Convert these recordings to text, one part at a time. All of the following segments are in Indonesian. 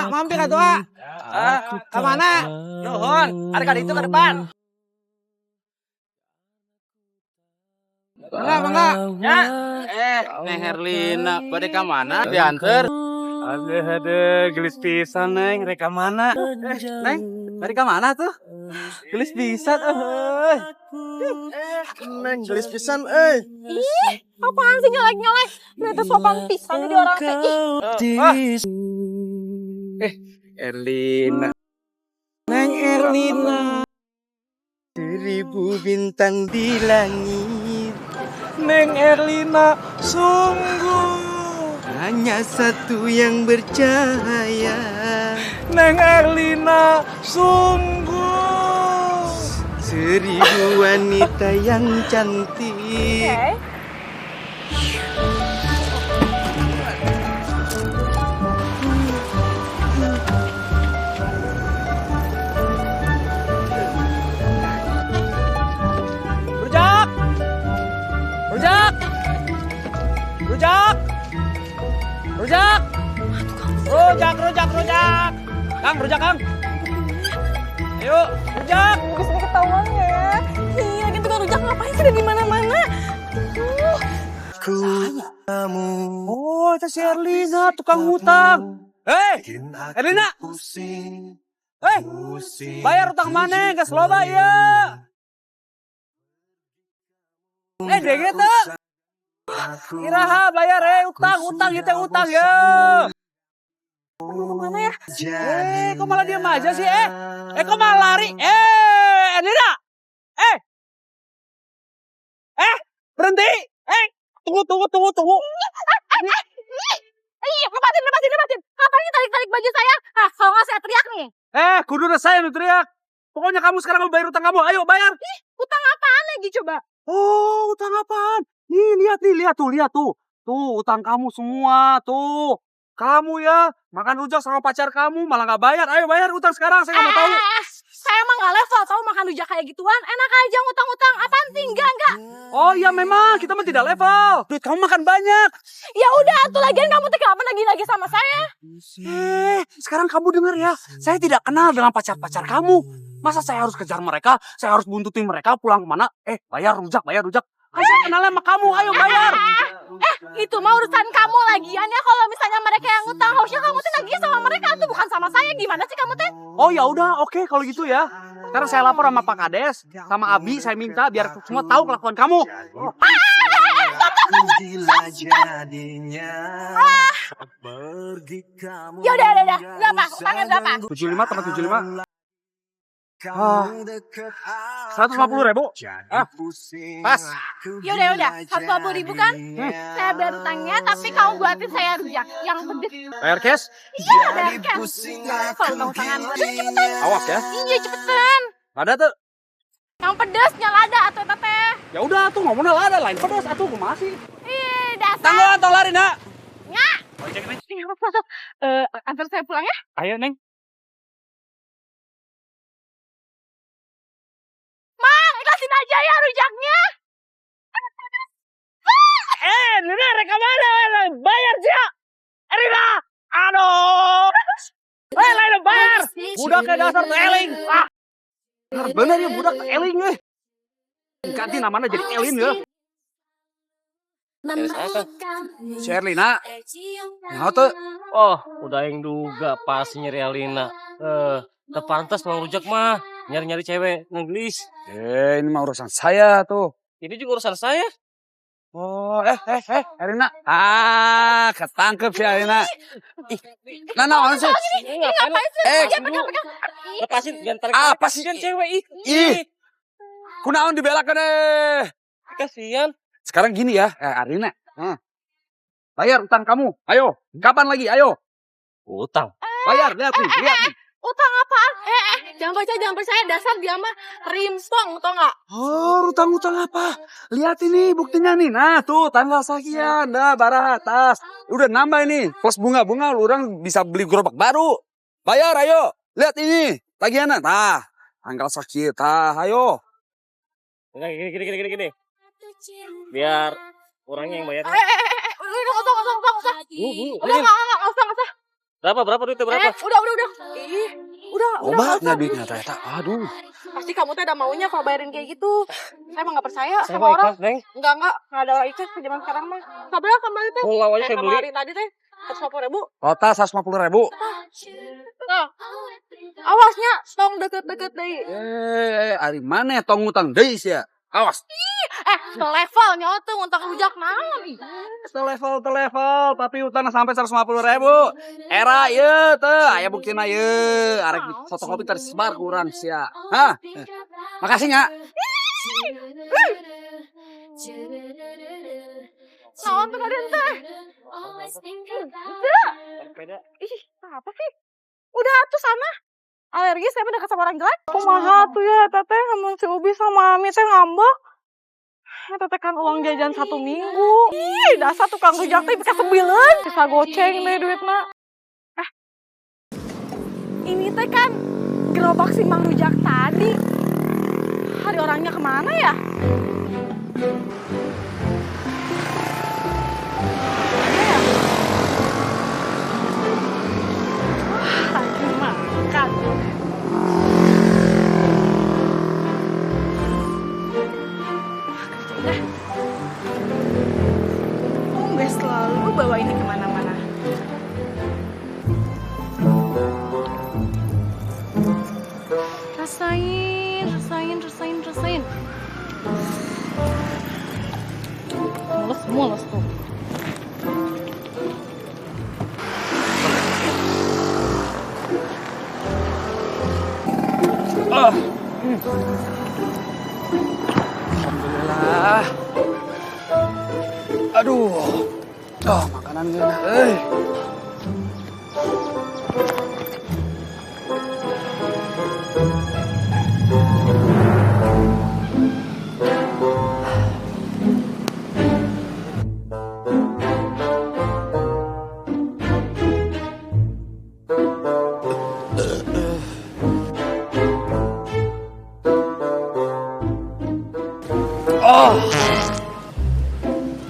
mampir atuh. Ke mana? Nuhun, ada kali itu ke depan. Enggak. Ya. Neng Herlina, bade ka mana? Diantar. Ada gelis pisan, Neng. Reka mana? Neng, bade ka mana tuh? Gelis pisan, Neng gelis pisan, Ih, apaan sih nyelek-nyelek? Mereka sopan pisan jadi orang teh. Erlina. Neng Erlina. 1000 bintang di langit. Neng Erlina, sungguh. Hanya satu yang bercahaya. Neng Erlina, sungguh. 1000 wanita yang cantik. Oke. Rujak. Rujak. Rujak. Rujak. Rujak. Kang, rujak, Kang. Ayo, rujak. Bisa ketahuan ya. Iya, gitu kan rujak ngapain sih di mana-mana? Kamu. Oh, itu si Erlina, tukang hutang. Hei, Erlina. Hei, bayar utang mana? Gas loba ya. Dege tuh. Iraha bayar utang ya. Mau mana ya? Kok malah diam aja sih? Kok malah lari? Erlina. Berhenti. Tunggu. Iya, lepasin. Ngapain tarik baju saya? Kalau nggak saya teriak nih. Kudu udah saya nih teriak. Pokoknya kamu sekarang mau bayar utang kamu. Ayo bayar. Utang apaan lagi coba? Oh, utang apaan? Lihat tuh. Tuh, utang kamu semua, tuh. Kamu ya, makan rujak sama pacar kamu, malah nggak bayar. Ayo bayar utang sekarang, saya nggak mau tahu. Saya emang nggak level tahu makan rujak kayak gituan. Enak aja ngutang-ngutang. Apaan sih? Enggak. Oh iya memang, kita mah tidak level. Duit kamu makan banyak. Ya udah, tuh lagian kamu tuh kenapa lagi sama saya? Sekarang kamu dengar ya, saya tidak kenal dengan pacar-pacar kamu. Masa saya harus kejar mereka, saya harus buntutin mereka pulang kemana? Bayar rujak. Kan saya kenal sama kamu, ayo bayar. Itu mah urusan kamu lagian ya. Kalau misalnya mereka yang ngutang, harusnya kamu tuh nagih sama mereka tuh, bukan sama saya. Gimana sih kamu teh? Oh ya udah, oke kalau gitu ya. Sekarang saya lapor sama Pak Kades, sama Abi, saya minta biar semua tahu kelakuan kamu. Ya udah. Berapa? Utangnya berapa? 75 tambah 75. 150.000. Pas. Ya udah. 150.000 kan? Saya bayar utangnya, tapi kamu buatin saya rujak yang pedes. Bayar cash? Iya, bayar cash. Kalau utang-utangan. Cepetan. Awas ya. Iya, cepetan. Ada tuh. Yang pedes nyala ada atau teteh. Ya udah tuh ngomongnya lah ada lain pedas atuh masih. Ih, dasar. Tanggal lari nak. Nya. Ojek nih. Masuk. Antar saya pulang ya. Ayo Neng. Mang, ikhlasin aja ya rujaknya. Nina reka mana? Bayar sih. Erina. Aduh. Lain bayar. Budak ke dasar tuh eling. Bener ya budak eling euy. Ganti namanya jadi Elin ya. Si Erlina. Nah tuh. Oh, udah yang duga pas nyari Alina. Udah pantas mau rujak mah. Nyari-nyari cewek ngelis. Ini mah urusan saya tuh. Ini juga urusan saya. Oh, Erlina. Ketangkep si Erlina. Nah, mana sih? Ngapain sih? Pegang. Lepasin, jangan tarik. Apa sih? Jangan cewek. Kunaon dibelakan deh. Kasihan. Sekarang gini ya, Erlina. Bayar utang kamu. Ayo, kapan lagi? Ayo. Utang. Bayar, lihat nih. Utang apaan? Jangan percaya dasar dia mah rimpong tau nggak? Oh, utang apa? Lihat ini buktinya nih. Nah, tuh tanggal sekian. Nah, barah atas. Udah nambah ini. Plus bunga-bunga, orang bisa beli gerobak baru. Bayar, ayo. Lihat ini. Tagihannya. Nah, tanggal sekian. Ayo. Gini. Biar orangnya yang bayar. Udah, nggak usah. Udah, nggak usah. Berapa duitnya berapa? Udah. Ih, udah. Loba nggak nggak usah. duitnya ternyata. Aduh. Pasti kamu tuh ada maunya kalau bayarin kayak gitu. Saya emang nggak percaya Saya sama mau orang. ikhlas, Neng. Enggak ada orang ikhlas zaman sekarang mah. Sabar kembali teh. Oh, awalnya saya beli. Kemarin tadi teh 150.000. Total 150.000. Nah, awasnya tong deket-deket deh. Ari mana tong utang deui sia. Awas. Level nyoto untuk rujak naon. Level, tapi utang sampai 150.000. Era ieu teu aya buktina ieu. Arek di fotokopi tersebar kurang sia. Hah? Makasih nya. Naon tuh Raden teh? Beda. Ih, apa sih? Udah tuh sana. Alergi saya dekat sama orang jelek. Kumaha tuh ya teteh namun si Ubi sama Ami teh ngambek. Teteh kan uang jajan 1 minggu. Ih, dasar tukang rujak teh bisa sebileun. Bisa goceng deh duitna. Ini teh kan gerobak si Mang Rujak tadi. Hari orangnya kemana ya? Lagi makan. Gue selalu bawa ini kemana-mana. Rasain. Mulus tuh. Alhamdulillah. Aduh. Makanan gana.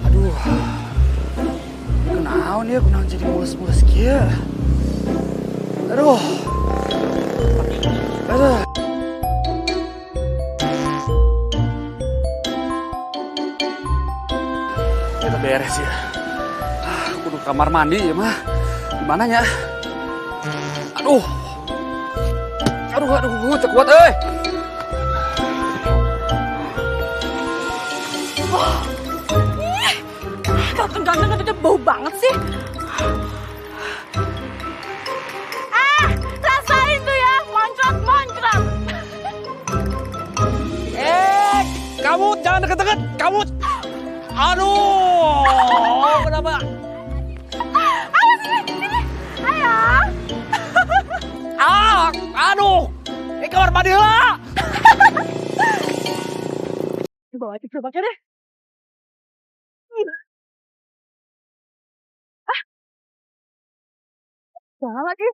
Aduh. Kunaon jadi mulus-mulus kieu. Aduh. Kita beres ya. Kudu kamar mandi ya mah. Gimana ya? Aduh, cek kuat Ganteng itu bau banget sih. Rasain tuh ya, moncrot. Kamu jangan deket-deket, kamu. Aduh, kenapa? Ayo sini. Ayo. Aduh, kamar mandi lah. Bawa aja gerobaknya deh. Jangan lagi.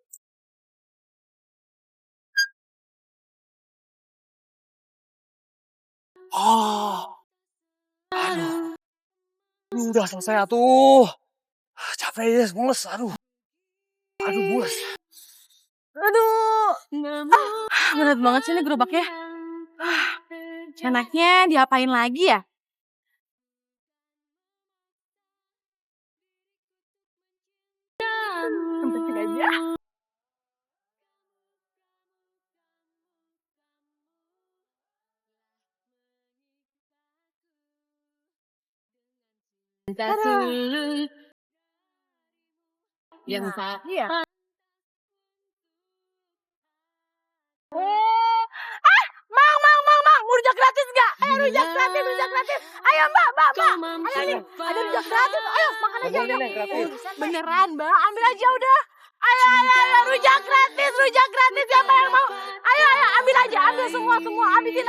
Aduh. Udah selesai atuh. Capek ya, mules. Aduh, bos. Aduh. Berat banget sih ini gerobaknya. Enaknya diapain lagi ya? Tempetin aja. Yang iya. Mang, rujak gratis gak? Rujak gratis. Ayo mbak. Ayo nih, ada rujak gratis. Ayo makan aja. Beneran mbak, ambil aja udah. Ayo, rujak gratis. Siapa yang mau? Ayo, ambil aja, ambil semua, habisin.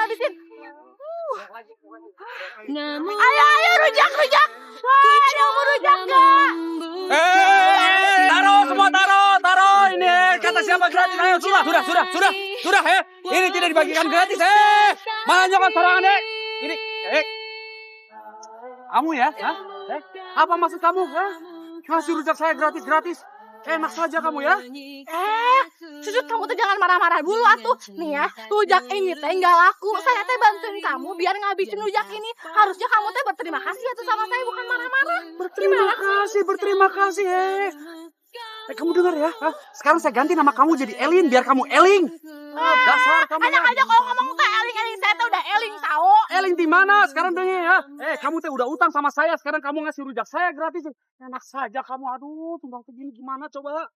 Ayo, rujak. Ayo, mau rujak gak? Taruh. Ini kata siapa gratis? Ayo, sudah ya. Ini tidak dibagikan gratis. Mana nyokot sorangan ini. Kamu ya? Apa maksud kamu? Kasih rujak saya gratis. Enak saja kamu ya. Cucut kamu tuh jangan marah-marah dulu atuh. Nih ya, rujak ini teh nggak laku. Saya teh bantuin kamu biar ngabisin rujak ini. Harusnya kamu teh berterima kasih atuh sama saya, bukan marah-marah. Berterima kasih. Kamu dengar ya? Sekarang saya ganti nama kamu jadi Elin biar kamu Eling. Dasar kamu. Enak aja kalau ngomong teh Eling, saya teh udah Eling tahu. Eling di mana? Sekarang dengar ya. Kamu teh udah utang sama saya, sekarang kamu ngasih rujak saya gratis. Enak saja kamu. Aduh, tumbang begini gimana coba?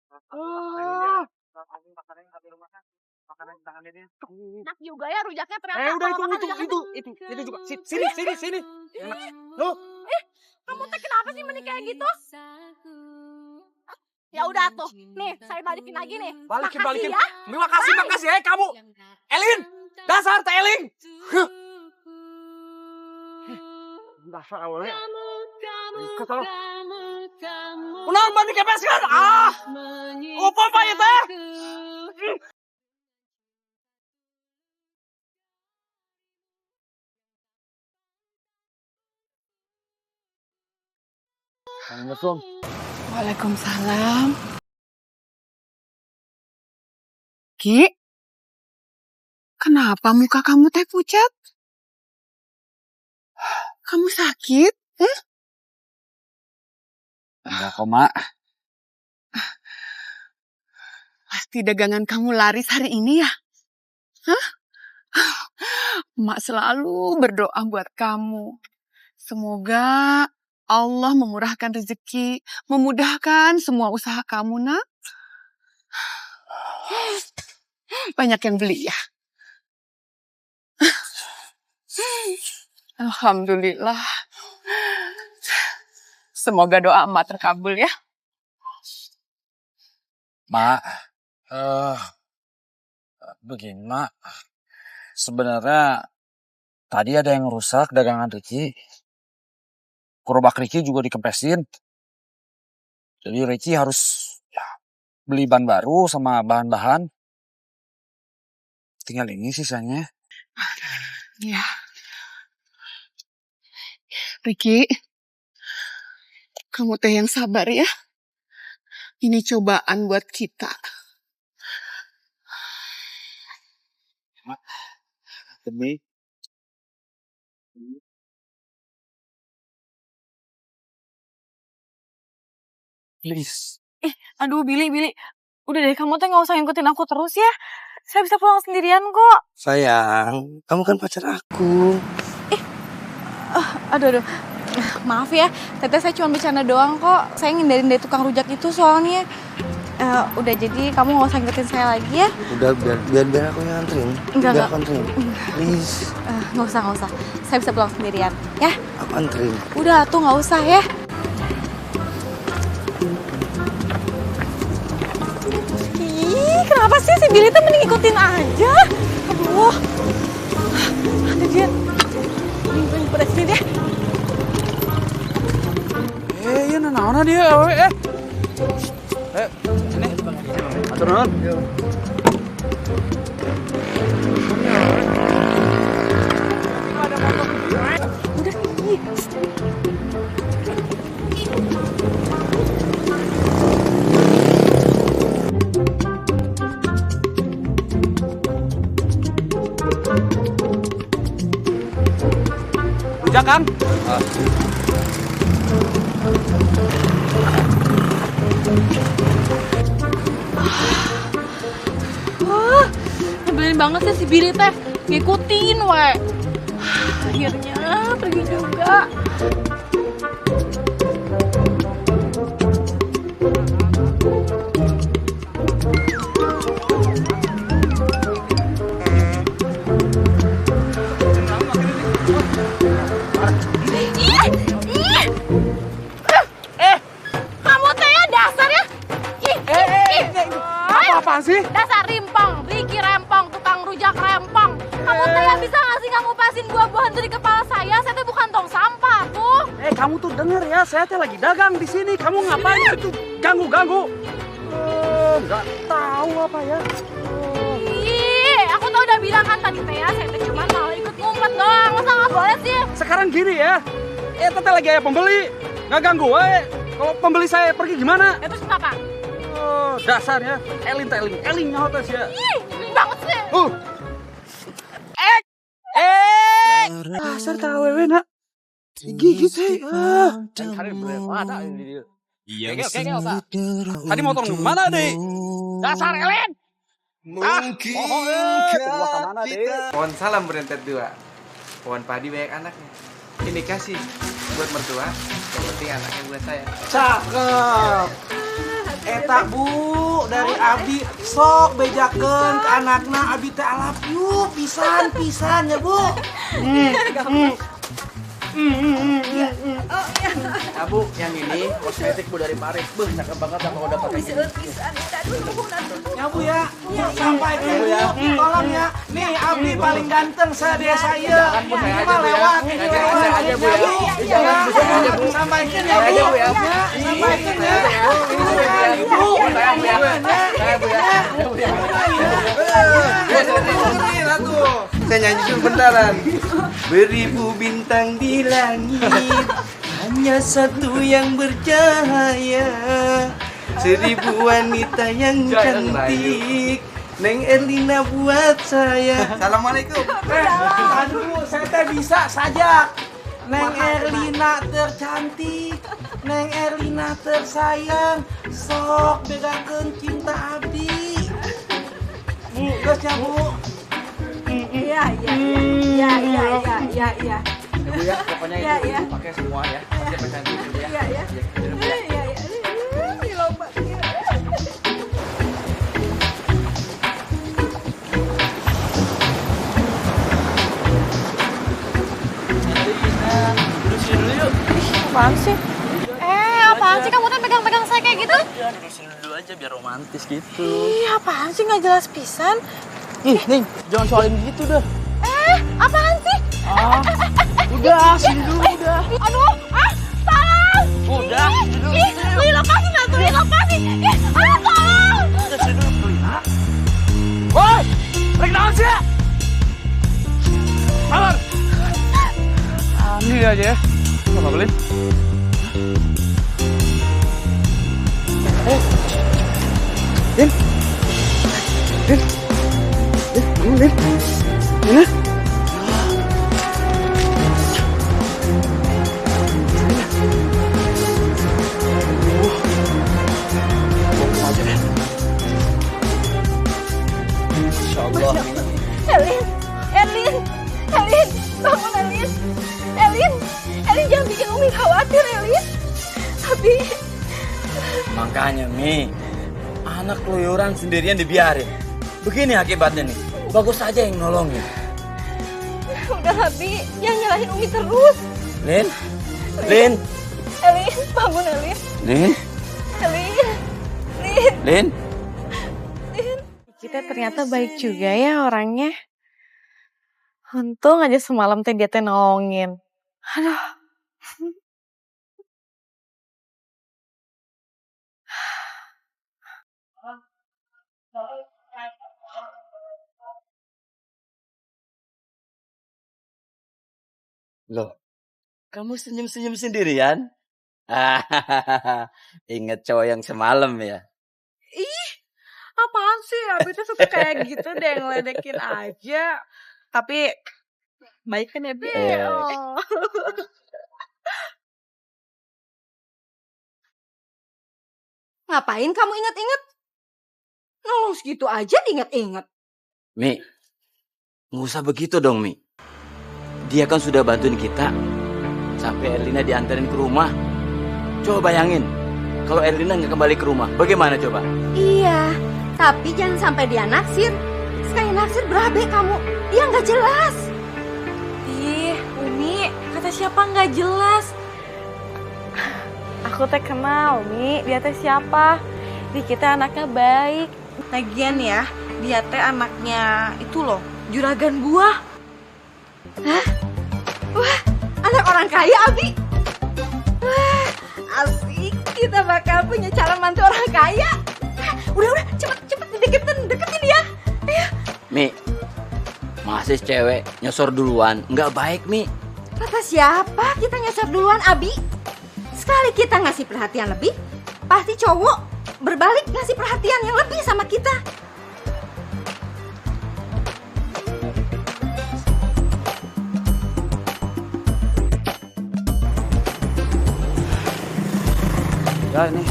Enak juga ya rujaknya ternyata. Udah Kalau makan rujak itu juga. Sini. Enak. Loh, Kamu teh kenapa sih menik kayak gitu? Ya udah tuh, nih saya balikin lagi nih. balikin. Makasih ya. Makasih kamu. Elin, dasar teh Eling. Dasar awalnya. Kalau Ulang balik ke peskan. Apa ya teh? Assalamualaikum. Waalaikumsalam. Ki, kenapa muka kamu teh pucat? Kamu sakit? Enggak kok, Mak. Pasti dagangan kamu laris hari ini ya? Hah? Mak selalu berdoa buat kamu. Semoga Allah memurahkan rezeki, memudahkan semua usaha kamu, nak. Banyak yang beli ya. Alhamdulillah. Semoga doa emak terkabul ya. Mak, begini Mak, sebenarnya tadi ada yang rusak dagangan Riki. Gerobak Riki juga dikempesin. Jadi Riki harus beli ban baru sama bahan-bahan. Tinggal ini sisanya. Ya. Riki, kamu teh yang sabar ya. Ini cobaan buat kita. Demi. Please. Aduh Billy, udah deh kamu tuh gak usah ngikutin aku terus ya. Saya bisa pulang sendirian kok. Sayang, kamu kan pacar aku. Aduh. Maaf ya, teteh saya cuma bercanda doang kok. Saya ngindarin dari tukang rujak itu soalnya. Udah jadi kamu gak usah ngikutin saya lagi ya. Udah biar aku yang nganterin. Enggak. Biar aku anterin. Please. Gak usah. Saya bisa pulang sendirian ya. Aku anterin. Udah tuh gak usah ya. Kenapa sih si Billy tuh mending ikutin aja? Aduh. Ada dia. Mending pada sini deh. Iya naon dia sini. Atur nuhun. Udah nih. Rujak kan? Nyebelin banget sih si Billy teh. Ngikutin we. Akhirnya pergi juga. Kamu teh ya dasar ya. Apaan sih? Dasar rimpang, Ricky rempong, tukang rujak rempong. Kamu teh ya bisa nggak sih nggak ngupasin buah-buahan dari kepala saya? Saya teh bukan tong sampah tuh. Kamu tuh denger ya, saya teh lagi dagang di sini. Kamu ngapain itu ganggu? Nggak tahu apa ya. Ih, aku tuh udah bilang kan tadi teh ya, saya teh cuma mau ikut ngumpet doang. Masa nggak boleh sih? Sekarang gini ya, teteh lagi ada pembeli. Nggak ganggu, kalau pembeli saya pergi gimana? Ya terus kenapa? Oh, dasarnya Elin nyaho teh sia. Ih, nyebelin banget sih. Dasar tah awewe na. Gigi teh. Karen berapa ada ini dia. Yang Tadi motor nu mana deh? Dasar Elin. mungkin Mana deh? Pohon salam berentet dua. Pohon padi banyak anaknya. Ini kasih buat mertua. Yang penting anaknya buat saya. Cakep. Eta bu dari Abi sok bejakeun ke anakna Abi teh alap you pisan ya bu. Nah, bu, yang ini kosmetik bu dari Paris. Beuh, cakep banget kalau udah pakai gini. Ya bu ya. Sampaikan bu ya. Tolong ya. Nih Abi paling ganteng se-desa ieu. Ini mah lewat. Ini lewat. Saya aja bu ya. Jangan sampaikan ya bu. Sampaikan ya. Ini saya bu. Saya bu ya. Saya bu ya. Saya nyanyi sebentaran. Beribu bintang di langit, hanya satu yang bercahaya. 1000 wanita yang cantik, Neng Erlina buat saya. Assalamualaikum. Aduh, saya teh bisa saja. Neng Erlina tercantik, Neng Erlina tersayang, sok bedakeun cinta abdi. Geus ya bu. Iya. Bu ya, pokoknya itu pakai semua ya. Pakai pecantik bu ya. Iya. Lomba. Apaan sih? Apaan sih kamu tuh pegang-pegang saya kayak gitu? duduk sini dulu aja biar romantis gitu. Ih, apaan sih nggak jelas pisan? Ih, Ning, jangan soalin gitu dah. Apaan sih? Udah, sini dulu udah. Aduh, tolong! Udah, Ih, lepasin atuh, lepasin! Ih, tolong! udah sini dulu. Woi, rek naon sih? Sabar. Ini aja ya. Sama beli. Elin, bangun Elin, jangan bikin Umi khawatir Elin. Tapi Makanya Mi, anak keluyuran sendirian dibiarin. Begini akibatnya nih. Bagus aja yang nolongin. udah Abi, yang nyalahin Umi terus. Lin, Elin, bangun Elin. Lin. Kita ternyata baik juga ya orangnya. Untung aja semalam teh dia teh nolongin. Aduh. Loh, kamu senyum-senyum sendirian? Ingat cowok yang semalam ya? Apaan sih? Abi tuh suka kayak gitu deh, ngeledekin aja. Tapi baik kan ya, Bi? Oh. Ngapain kamu inget-inget? Nolong segitu aja diinget-inget. Mi, nggak usah begitu dong Mi. Dia kan sudah bantuin kita sampai Erlina diantarin ke rumah. Coba bayangin, kalau Erlina nggak kembali ke rumah, bagaimana coba? Iya, tapi jangan sampai dia naksir. Sekali naksir berabe kamu. Dia nggak jelas. Ih, Umi, kata siapa nggak jelas? Aku teh kenal, Mi. Dia teh siapa? Di kita anaknya baik. Lagian ya, dia teh anaknya itu loh, juragan buah. Hah? Wah, anak orang kaya, Abi. Wah, asik. Kita bakal punya calon mantu orang kaya. Udah, cepet deketin ya. Ayo. Mi, masih cewek nyosor duluan, nggak baik Mi. Kata siapa kita nyasar duluan, Abi? Sekali kita ngasih perhatian lebih, pasti cowok berbalik ngasih perhatian yang lebih sama kita. Ya ini.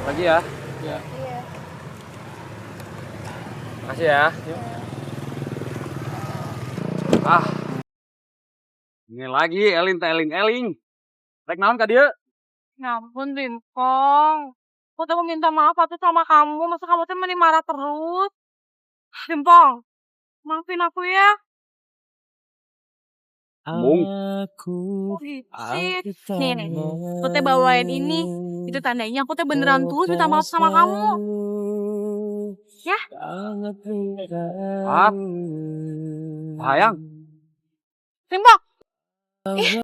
Lagi ya. Iya. Makasih ya. Ah. Ini lagi Elin teh eling. Rek naon ka dieu? Ya ampun, Dimpong. Aku tuh minta maaf atuh sama kamu. Masa kamu tuh meni marah terus? Dimpong, maafin aku ya. Bung. Nih, aku teh bawain ini. Itu tandanya aku teh beneran tulus minta maaf sama kamu. Ya? Maaf. Sayang. Dimpong. Ih.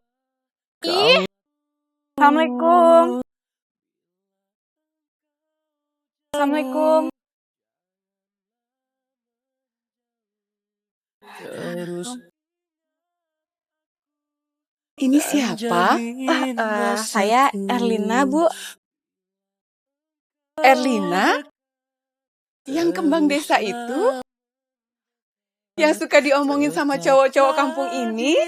Assalamualaikum. Assalamualaikum. Ini siapa? Saya Erlina, Bu. Erlina? Yang kembang desa itu? Yang suka diomongin sama cowok-cowok kampung ini?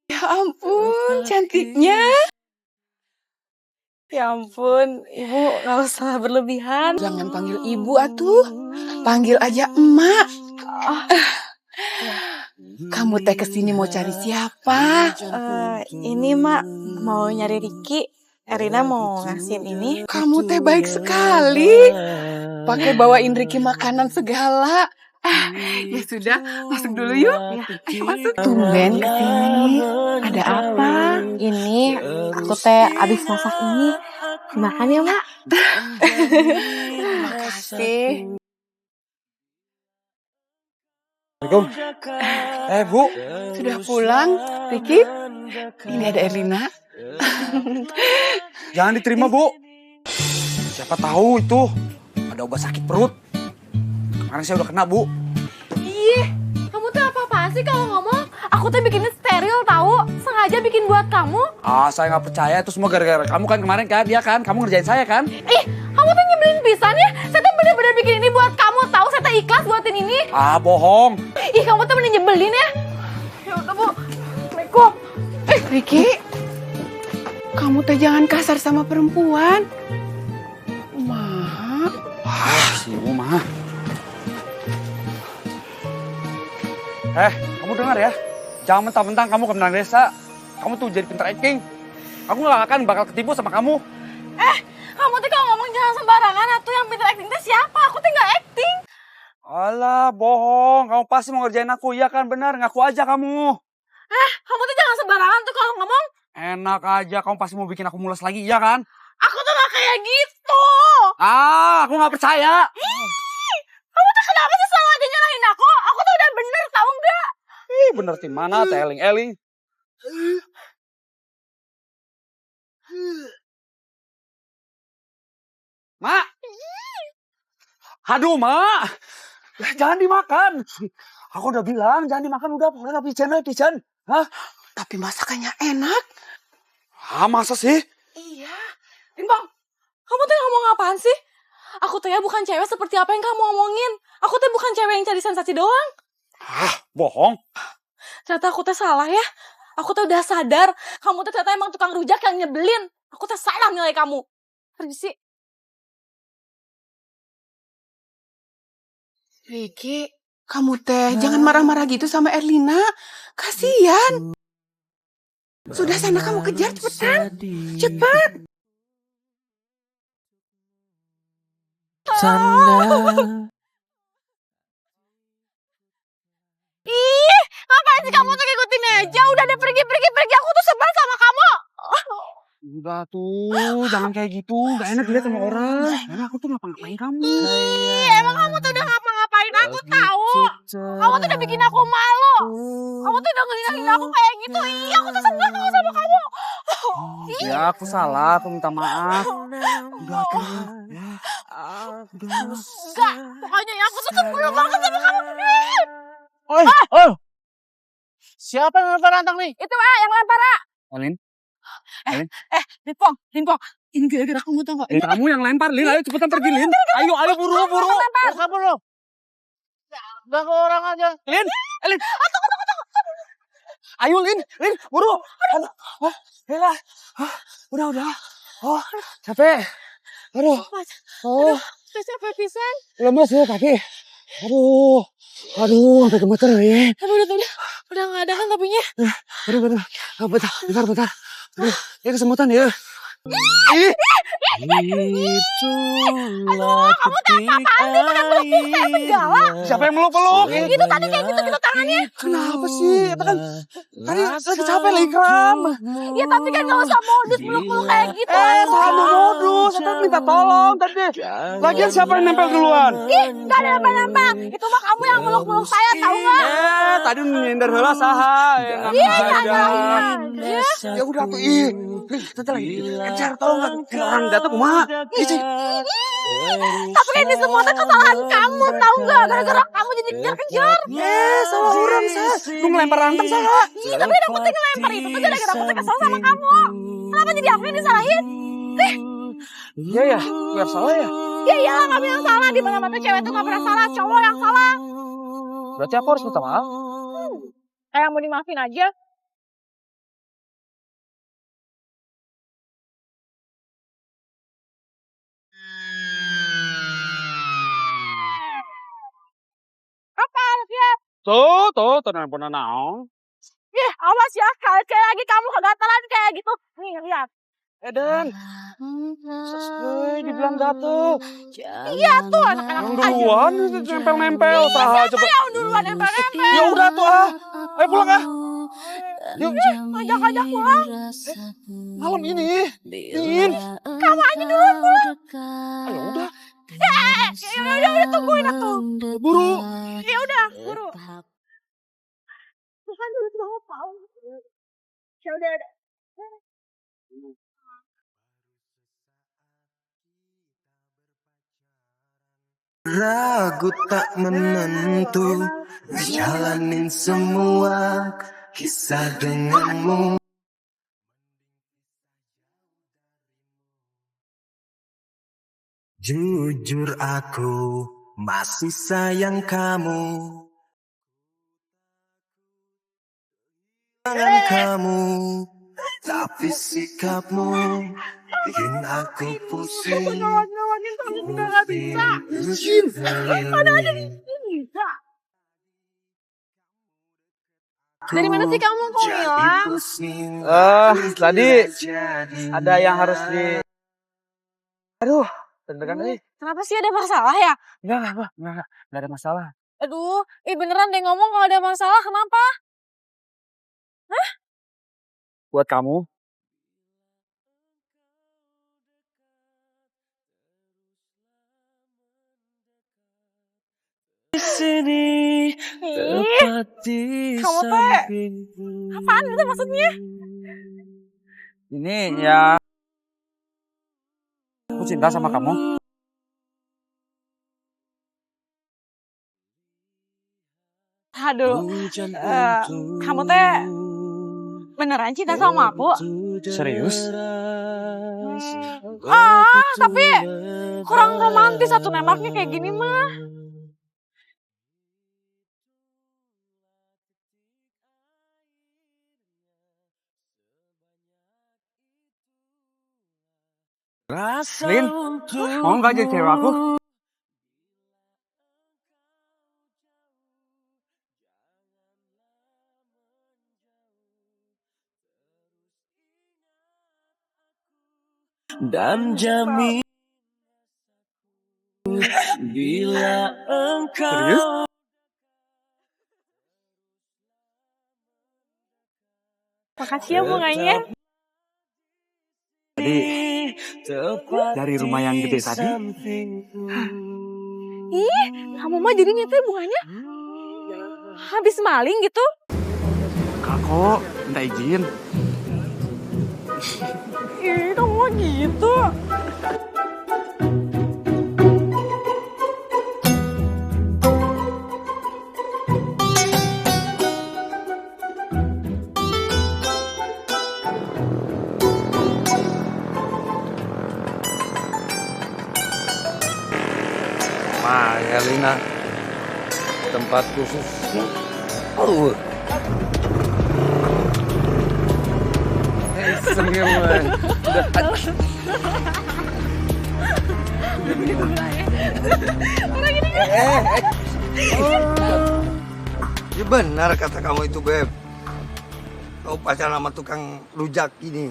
Ya ampun, cantiknya. Ya ampun, Ibu gak usah berlebihan. Jangan panggil ibu atuh. Panggil aja emak. Kamu teh kesini mau cari siapa? Ini Mak, mau nyari Riki. Erina mau ngasihin ini. Kamu teh baik sekali. Pakai bawain Riki makanan segala. Ya sudah, masuk dulu yuk. Ayo masuk. Tumben kesini. Ada apa? Ini aku teh abis masak ini. Makan ya, Mak. Makasih. Assalamualaikum. Bu. Sudah pulang, Riki? Ini ada Erlina. Jangan diterima, Bu. Siapa tahu itu ada obat sakit perut. Kemarin saya udah kena, Bu. Ih, kamu tuh apa-apaan sih kalau ngomong? Aku tuh bikinnya steril tahu, sengaja bikin buat kamu. Ah, saya nggak percaya. Itu semua gara-gara kamu kan kemarin kan, dia kan. Kamu ngerjain saya kan? Ih, kamu tuh nyebelin pisan ya. Saya tuh bener-bener bikin ini buat kamu tahu. Saya tuh ikhlas buatin ini. Ah, bohong. Ih, kamu tuh bener nyebelin ya. Ya udah, Bu. Assalamualaikum. Riki, kamu teh jangan kasar sama perempuan. Mah. Si Ibu mah. Kamu dengar ya? Jangan mentang-mentang kamu kemenang desa. Kamu tuh jadi pintar acting. Aku gak akan bakal ketipu sama kamu. Kamu tuh kalau ngomong jangan sembarangan. Atuh yang pintar acting tuh siapa? Aku tuh nggak acting. Alah, bohong. Kamu pasti mau ngerjain aku. Iya kan, benar. Ngaku aja kamu. Kamu tuh jangan sembarangan tuh kalau ngomong. Enak aja. Kamu pasti mau bikin aku mules lagi. Iya kan? Aku tuh gak kayak gitu. Aku gak percaya. Kamu tuh kenapa sih selalu aja nyalahin aku? Aku tuh udah bener tahu nggak? Ih, bener tim mana? Teh eling-eling. Mak. Aduh, Mak. Jangan dimakan. Aku udah bilang jangan dimakan. Udah pijen. Hah? Tapi masakannya enak. Masa sih? Iya. Dimpong, kamu tuh ngomong apaan sih? Aku tuh ya bukan cewek seperti apa yang kamu omongin. Aku tuh bukan cewek yang cari sensasi doang. Bohong. Ternyata aku tuh salah ya. Aku tuh udah sadar. Kamu tuh ternyata emang tukang rujak yang nyebelin. Aku tuh salah nilai kamu. Pergi sih. Riki, kamu teh jangan marah-marah gitu sama Erlina. Kasian. Sudah sana kamu kejar cepetan. Cepat. Ih, ngapain sih kamu tuh ngikutin aja? Udah deh pergi. Aku tuh sebel sama kamu. Udah tuh, jangan kayak gitu. Gak enak dilihat sama orang. Karena aku tuh ngapa-ngapain kamu. Emang kamu tuh udah ngapa-ngapain aku tahu? Kamu tuh udah bikin aku malu. Kamu tuh udah ngeliatin aku kayak gitu. Ih, aku tuh sebel banget sama kamu. Ya, aku salah. Aku minta maaf. Udah tuh. Ya. Enggak, pokoknya ya aku tuh sebel banget sama kamu. Oi, siapa yang lempar rantang nih? Itu yang lempar. Elin, Limpong. Ini gara-gara kamu tau gak? Kamu yang lempar, Lin. Ayo cepetan pergi, Lin. Ayo buru. Kamu lo. Gak ke orang aja. Lin. Ayo, Lin, buru. Aduh. Udah. Oh, capek. Aduh. Capek pisan. Lemes ya kaki. Aduh, sampai gemeter ya. Tapi udah gak ada kan tapinya? Bentar. Aduh, ya kesemutan ya. Itulah kamu tak apa-apaan nih, pakai peluk saya segala. Siapa yang meluk-peluk? Gitu tadi kayak gitu tangannya. Kenapa sih? Itu kan tadi lagi capek lagi kram. Ya tapi kan gak usah modus peluk-peluk kayak gitu. Salah modus. Saya minta tolong tadi. Lagian siapa yang nempel duluan? Ih, gak ada nempel-nempel. Itu mah kamu yang meluk-meluk saya, tahu gak? Tadi nyender heula saha. Iya, nyalahin aja. Ya udah tuh, kita lagi kejar, tolong nggak orang datang kumaha. Tapi kan ini semua kesalahan kamu, tahu nggak? Gara-gara kamu jadi kejar-kejar. Salah orang sah. Lu ngelempar ranteng salah. Iya, tapi yang penting ngelempar itu tuh gara-gara aku kesal sama kamu. Kenapa jadi aku yang disalahin? Iya ya, biar salah ya. Ya iyalah, kamu yang salah. Di mana-mana cewek tuh nggak pernah salah, cowok yang salah. Berarti aku harus minta maaf. Kayak mau dimaafin aja. Tuh, tenang naon. Awas ya, sekali lagi kamu kegatalan kayak gitu. Nih, lihat. Eden, dibilang gatel. Iya tuh, anak-anak Yang duluan nempel-nempel. Saha cepet. Yang duluan nempel-nempel. Ya udah tuh Ayo pulang Yuk. Ajak pulang. Malam ini. Din. Kamu aja duluan pulang. Ayo udah. Ya udah tungguin aku. Buru. Ya udah, buru. Bukan dulu banget tahu. Ya udah. Ragu tak menentu, jalanin semua kisah denganmu. Jujur aku masih sayang kamu. Jangan kamu, tapi sikapmu bikin aku pusing. Ngelawan-ngelawanin kamu juga gak bisa. Mana ada di sini bisa. Dari mana sih kamu kok hilang? Tadi ada yang harus Aduh, deg-degan nih. Kenapa sih, ada masalah ya? Enggak ada masalah. Aduh, beneran deh ngomong kalau ada masalah, kenapa? Hah? Buat kamu. Di sini tepat di kamu teh apaan itu maksudnya? Ini ya, aku cinta sama kamu. Aduh, kamu teh beneran cinta sama aku? Serius? Tapi kurang romantis satu nembaknya kayak gini mah. Lin, mau nggak jadi cewek aku? Dan jamin bila engkau. Serius? Makasih ya bunganya. Tadi dari rumah yang gede tadi. Ih, kamu mah jadi nyetnya bunganya habis maling gitu. Kako, minta izin. Ih, kamu mah gitu. Nah, Erlina, tempat khusus. Oh. Senyum, man. Ya benar kata kamu itu, Beb. Kau pacaran sama tukang rujak ini.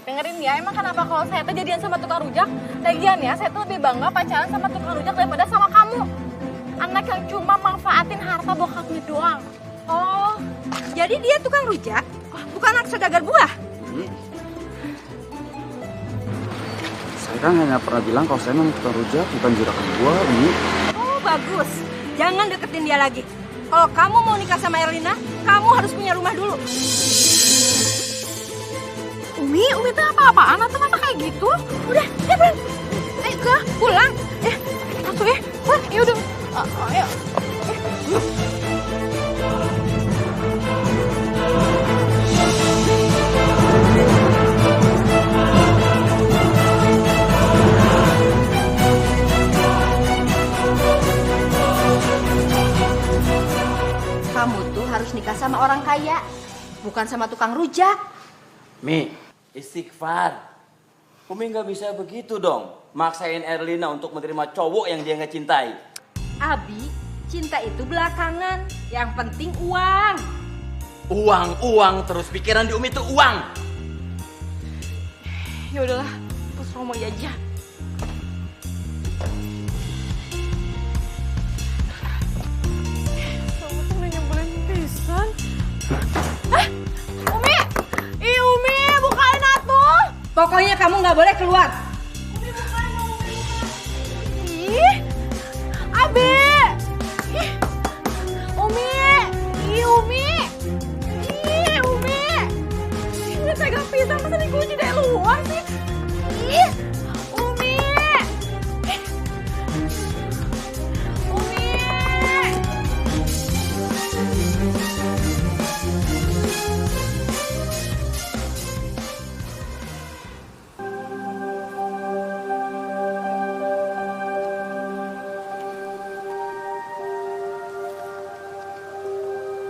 Dengerin ya, emang kenapa kalau saya tuh jadian sama tukang rujak? Lagian ya, saya tuh lebih bangga pacaran sama tukang rujak daripada sama kamu. Anak yang cuma manfaatin harta bokapnya doang. Oh, jadi dia tukang rujak? Bukan anak saudagar buah? Saya kan hanya pernah bilang kalau saya memang tukang rujak, bukan juragan gua, Umi. Oh, bagus. Jangan deketin dia lagi. Kalau kamu mau nikah sama Erlina, kamu harus punya rumah dulu. Umi tuh apa-apaan atau kenapa kayak gitu? Udah, pulang. Masuk ya. Wah, ya udah. Ayo. Kamu tuh harus nikah sama orang kaya, bukan sama tukang rujak. Mi, istighfar. Umi nggak bisa begitu dong. Maksain Erlina untuk menerima cowok yang dia nggak cintai. Abi, cinta itu belakangan. Yang penting uang. Uang, terus pikiran di Umi itu uang. Ya udahlah, terus ngomong aja. Kamu tuh nyebelin pisan. Umi! Umi, bukain atuh! Pokoknya kamu nggak boleh keluar. Umi, bukain Umi. Ih, Abi! Ih, Umi! Umi! Umi! Ini pegang pisang, masa dikunci dari luar sih? Ih, Umi! Umi!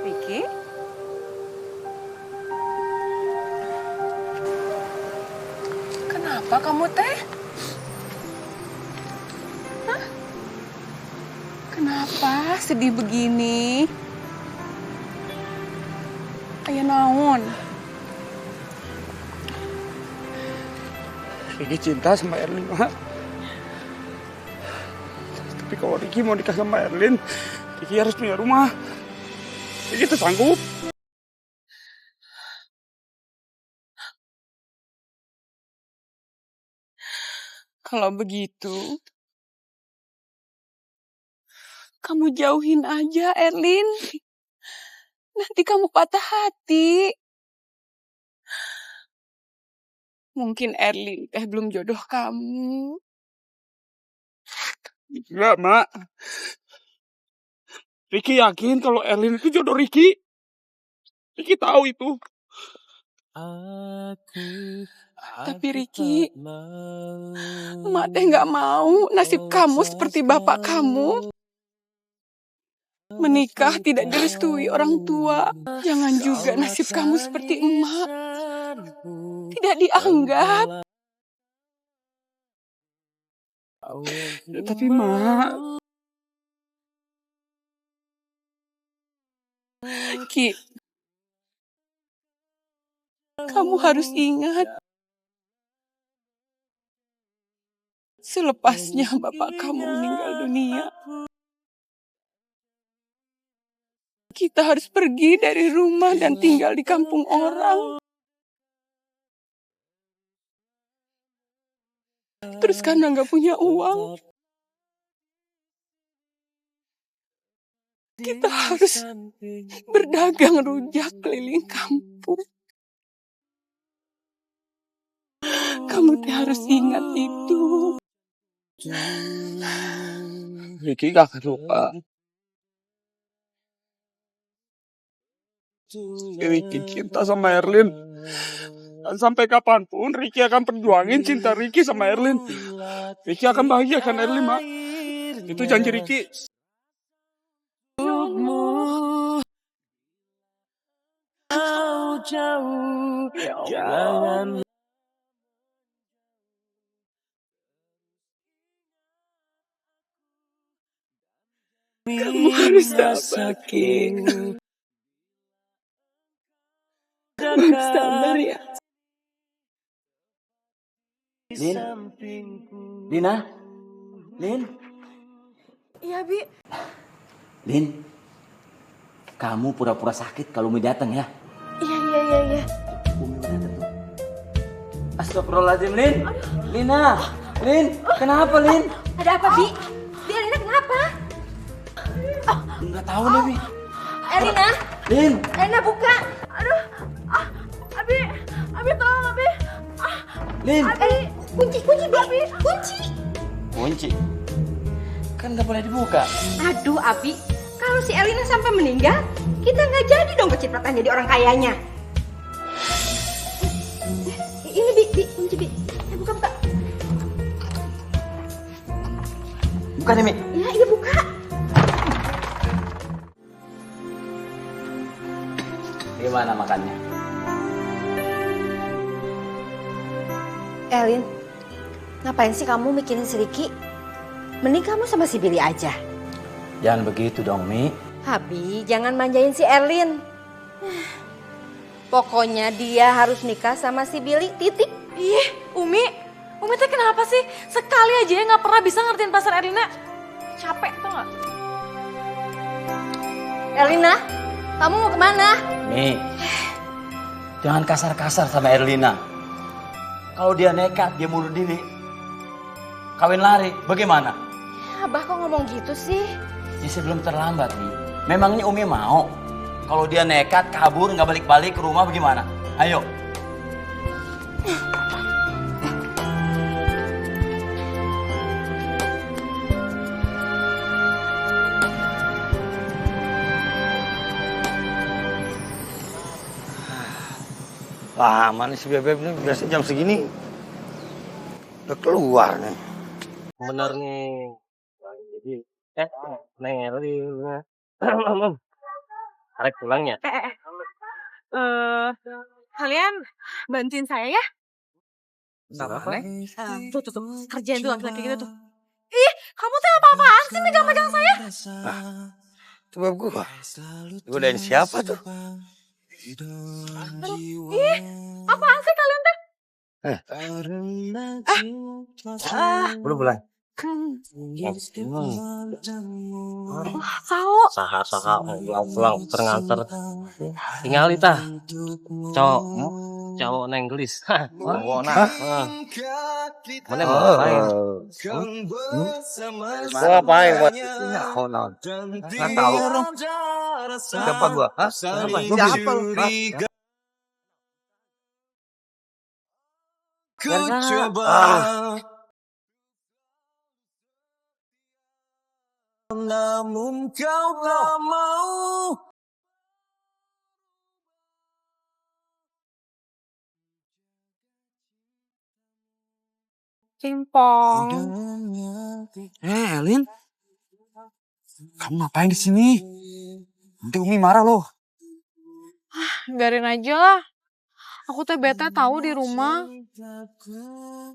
Vicky? Kenapa kamu teh? Hah? Kenapa sedih begini? Aya naon? Riki cinta sama Erlin, Mak. Tapi kalau Riki mau nikah sama Erlin, Riki harus punya rumah. Riki tuh sanggup. Kalau begitu, kamu jauhin aja Erlin. Nanti kamu patah hati. Mungkin Erlin teh belum jodoh kamu. Enggak, Mak. Riki yakin kalau Erlin itu jodoh Riki. Riki tahu itu. Tapi Riki, emak teh nggak mau nasib kamu seperti bapak kamu. Menikah tidak direstui orang tua. Jangan juga nasib kamu seperti emak. Tidak dianggap. Tapi Mak, Ki, kamu harus ingat. Selepasnya bapak kamu meninggal dunia, kita harus pergi dari rumah dan tinggal di kampung orang. Terus karena nggak punya uang, kita harus berdagang rujak keliling kampung. Kamu teh harus ingat itu. Riki gak akan lupa. Riki cinta sama Erlin. Dan sampai kapanpun Riki akan perjuangin cinta Riki sama Erlin. Riki akan bahagiakan Erlin, Mak. Itu janji Riki. Jauh, jangan Kamu harus sabar, Ki. Kamu harus sabar ya. Lin, Lina, Lin, Iya, Bi. Lin, kamu pura-pura sakit kalau Umi datang ya. Iya. Umi datang tuh. Astagfirullahaladzim, Lin. Lina, Lin, kenapa Lin? Ada apa, Bi? Bi, Elina kenapa? Enggak tahu nih, Bi. Elina, Lin, Elina buka. Aduh, Abi tolong, Abi. Lin. Kunci, Bi, Abi. Kunci. Kan nggak boleh dibuka. Aduh, Abi, kalau si Elina sampai meninggal, kita nggak jadi dong kecipratan jadi orang kayanya. Ini, Bi, kunci, Bi. Buka. Bukan nih, Mi. Iya, buka. Gimana makannya? Elin, ngapain sih kamu mikirin si Riki? Mending kamu sama si Billy aja. Jangan begitu dong, Mi. Abi, jangan manjain si Elin. Pokoknya dia harus nikah sama si Billy, titik. Ih, Umi teh kenapa sih? Sekali aja ya nggak pernah bisa ngertiin pasar Erlina. Capek tau nggak? Elina, kamu mau kemana? Mi, jangan kasar-kasar sama Erlina. Kalau dia nekat, dia bunuh diri, kawin lari, bagaimana? Abah kok ngomong gitu sih? Ya sebelum terlambat, Mi. Memangnya Umi mau? Kalau dia nekat, kabur, nggak balik-balik ke rumah, bagaimana? Ayo. Lama nih si Bebek nih, biasanya jam segini udah keluar nih. Bener nih. Jadi, Neng Erlina. Arek pulangnya. Kalian bantuin saya ya? Apa nih? Tuh, kerjaan tuh laki-laki gitu tuh. Ih, kamu tuh apa-apaan sih megang-megang saya? Itu bab gua. Godain siapa tuh? Ih, apaan sih kalian teh? Belum pulang. Kau Saha pulang terngantar. Tinggal itah. Cowok neng gelis. Oh, nah. Mana mau ngapain? Gua ngapain buat ya, non. Nggak tahu. Siapa gua? Hah? Siapa lu? namun kau tak mau. Cimpong. Elin, kamu ngapain di sini? Nanti Umi marah loh. Biarin aja lah. Aku teh bete tahu di rumah.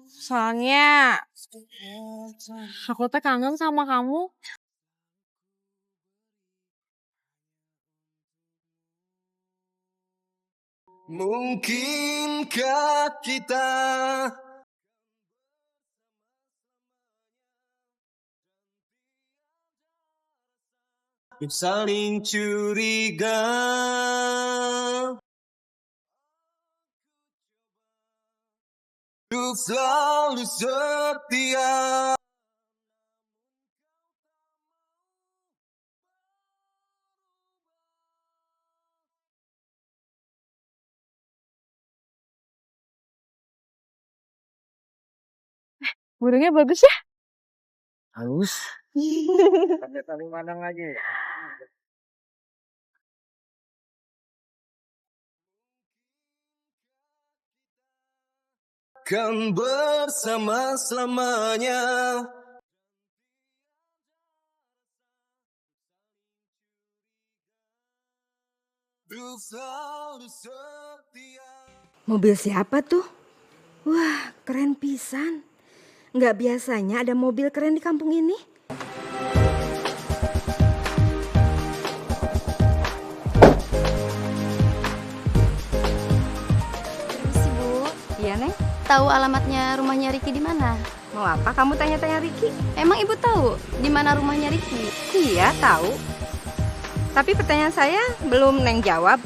Soalnya aku teh kangen sama kamu. Mungkinkah kita saling curiga? Untuk selalu setia. Burungnya bagus ya? Halus. Saling mandang aja ya. Kan bersama selamanya. Mobil siapa tuh? Wah, keren pisan. Nggak biasanya ada mobil keren di kampung ini. Permisi, Bu. Iya, Neng. Tahu alamatnya rumahnya Riki di mana? Mau apa kamu tanya-tanya Riki? Emang Ibu tahu di mana rumahnya Riki? Iya, tahu. Tapi pertanyaan saya belum Neng jawab.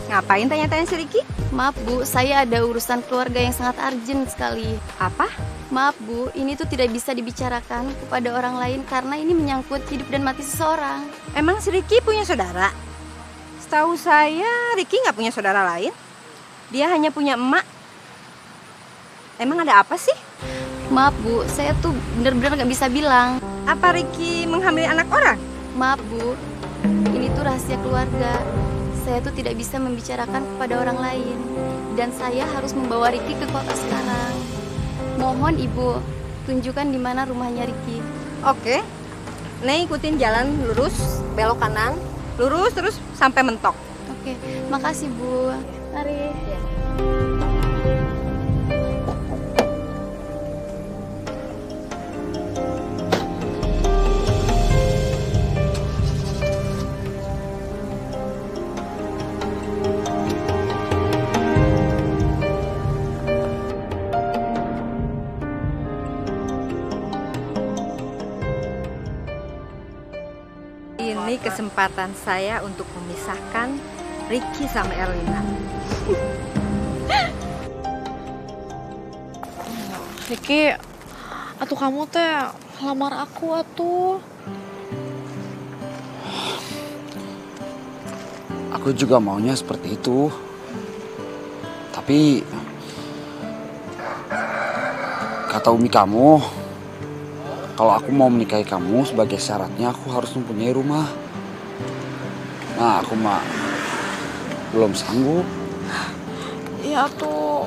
Ngapain tanya-tanya si Riki? Maaf Bu, saya ada urusan keluarga yang sangat urgent sekali. Apa? Maaf Bu, ini tuh tidak bisa dibicarakan kepada orang lain karena ini menyangkut hidup dan mati seseorang. Emang si Riki punya saudara? Setahu saya Riki nggak punya saudara lain. Dia hanya punya emak. Emang ada apa sih? Maaf Bu, saya tuh benar-benar nggak bisa bilang. Apa Riki menghamili anak orang? Maaf Bu, ini tuh rahasia keluarga. Saya tuh tidak bisa membicarakan kepada orang lain. Dan saya harus membawa Riki ke kota sekarang. Mohon Ibu, tunjukkan di mana rumahnya Riki. Oke. Nih ikutin jalan lurus, belok kanan, lurus terus sampai mentok. Oke, makasih Bu. Mari. Ini kesempatan saya untuk memisahkan Riki sama Erlina. Riki, atuh kamu teh lamar aku atuh. Aku juga maunya seperti itu. Tapi kata umi kamu, kalau aku mau menikahi kamu sebagai syaratnya aku harus mempunyai rumah. Nah, aku mah belum sanggup. Iya tuh,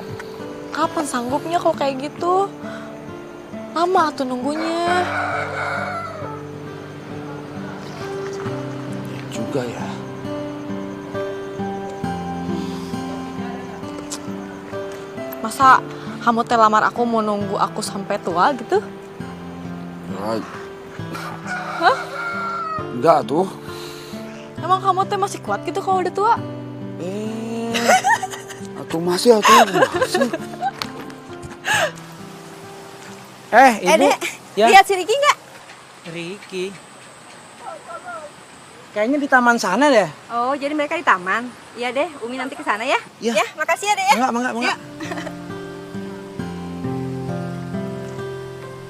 kapan sanggupnya kalau kayak gitu? Lama tuh nunggunya. Juga ya. Masa kamu teh lamar aku mau nunggu aku sampai tua gitu? Hah? Enggak tuh. Emang kamu teh masih kuat gitu kalau udah tua? Atuh masih. Ibu. Dek, Ya. lihat si Riki nggak? Riki. Kayaknya di taman sana deh. Oh, jadi mereka di taman. Iya deh, Umi nanti ke sana ya. Iya. Ya, makasih ya, Dek ya. Mangga. Yuk.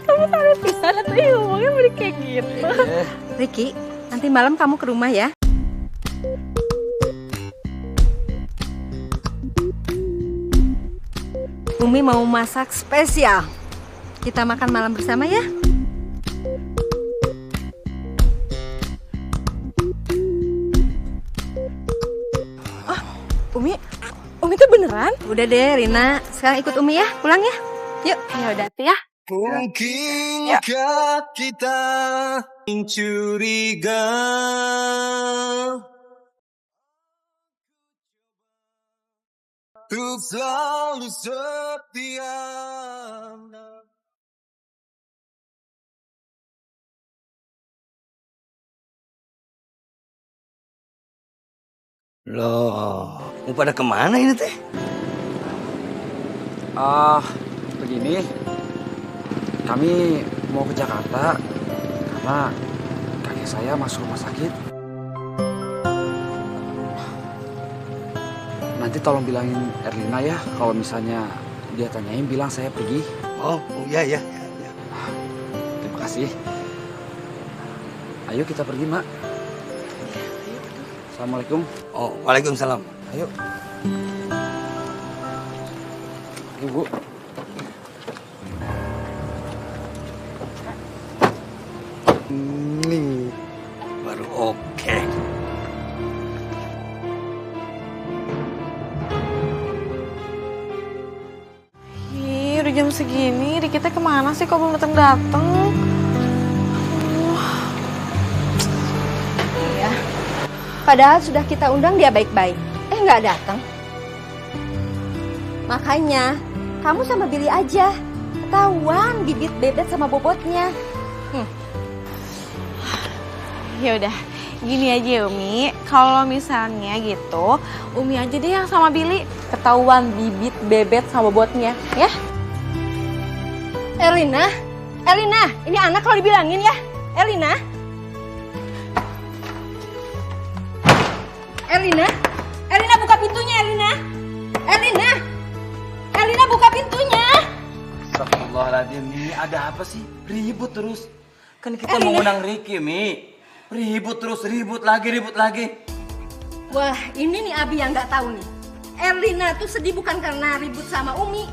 Kamu harus di sana tuh ngomongnya beli kayak gitu. Riki, nanti malam kamu ke rumah ya. Umi mau masak spesial. Kita makan malam bersama ya. Umi tuh beneran? Udah deh, Rina. Sekarang ikut Umi ya, pulang ya. Yuk. Ya udah ya. Mungkinkah kita mencuriga? Ku selalu setia. Loh, mau pada kemana ini teh? Begini. Kami mau ke Jakarta karena kakek saya masuk rumah sakit. Nanti tolong bilangin Erlina ya, kalau misalnya dia tanyain bilang saya pergi. Oh iya. Terima kasih. Ayo kita pergi, Mak. Assalamualaikum. Oh, waalaikumsalam. Ayo. Ibu. Nih, baru oke. Ih, udah jam segini, Riki teh kemana sih kok belum dateng? Iya. Padahal sudah kita undang dia baik-baik. Nggak datang. Makanya kamu sama Billy aja. Ketahuan bibit bebet sama bobotnya. Ya udah, gini aja ya Umi. Kalau misalnya gitu, Umi aja deh yang sama Billy. Ketahuan bibit bebet sama bobotnya, ya? Erlina, ini anak kalau dibilangin ya. Erlina, buka pintunya, Erlina, buka pintunya. Astagfirullahaladzim, Mi, ada apa sih? Ribut terus. Kan kita mau menang Ricky, Mi. Ribut terus, ribut lagi. Wah, ini nih Abi yang nggak tahu nih. Erlina tuh sedih bukan karena ribut sama Umi,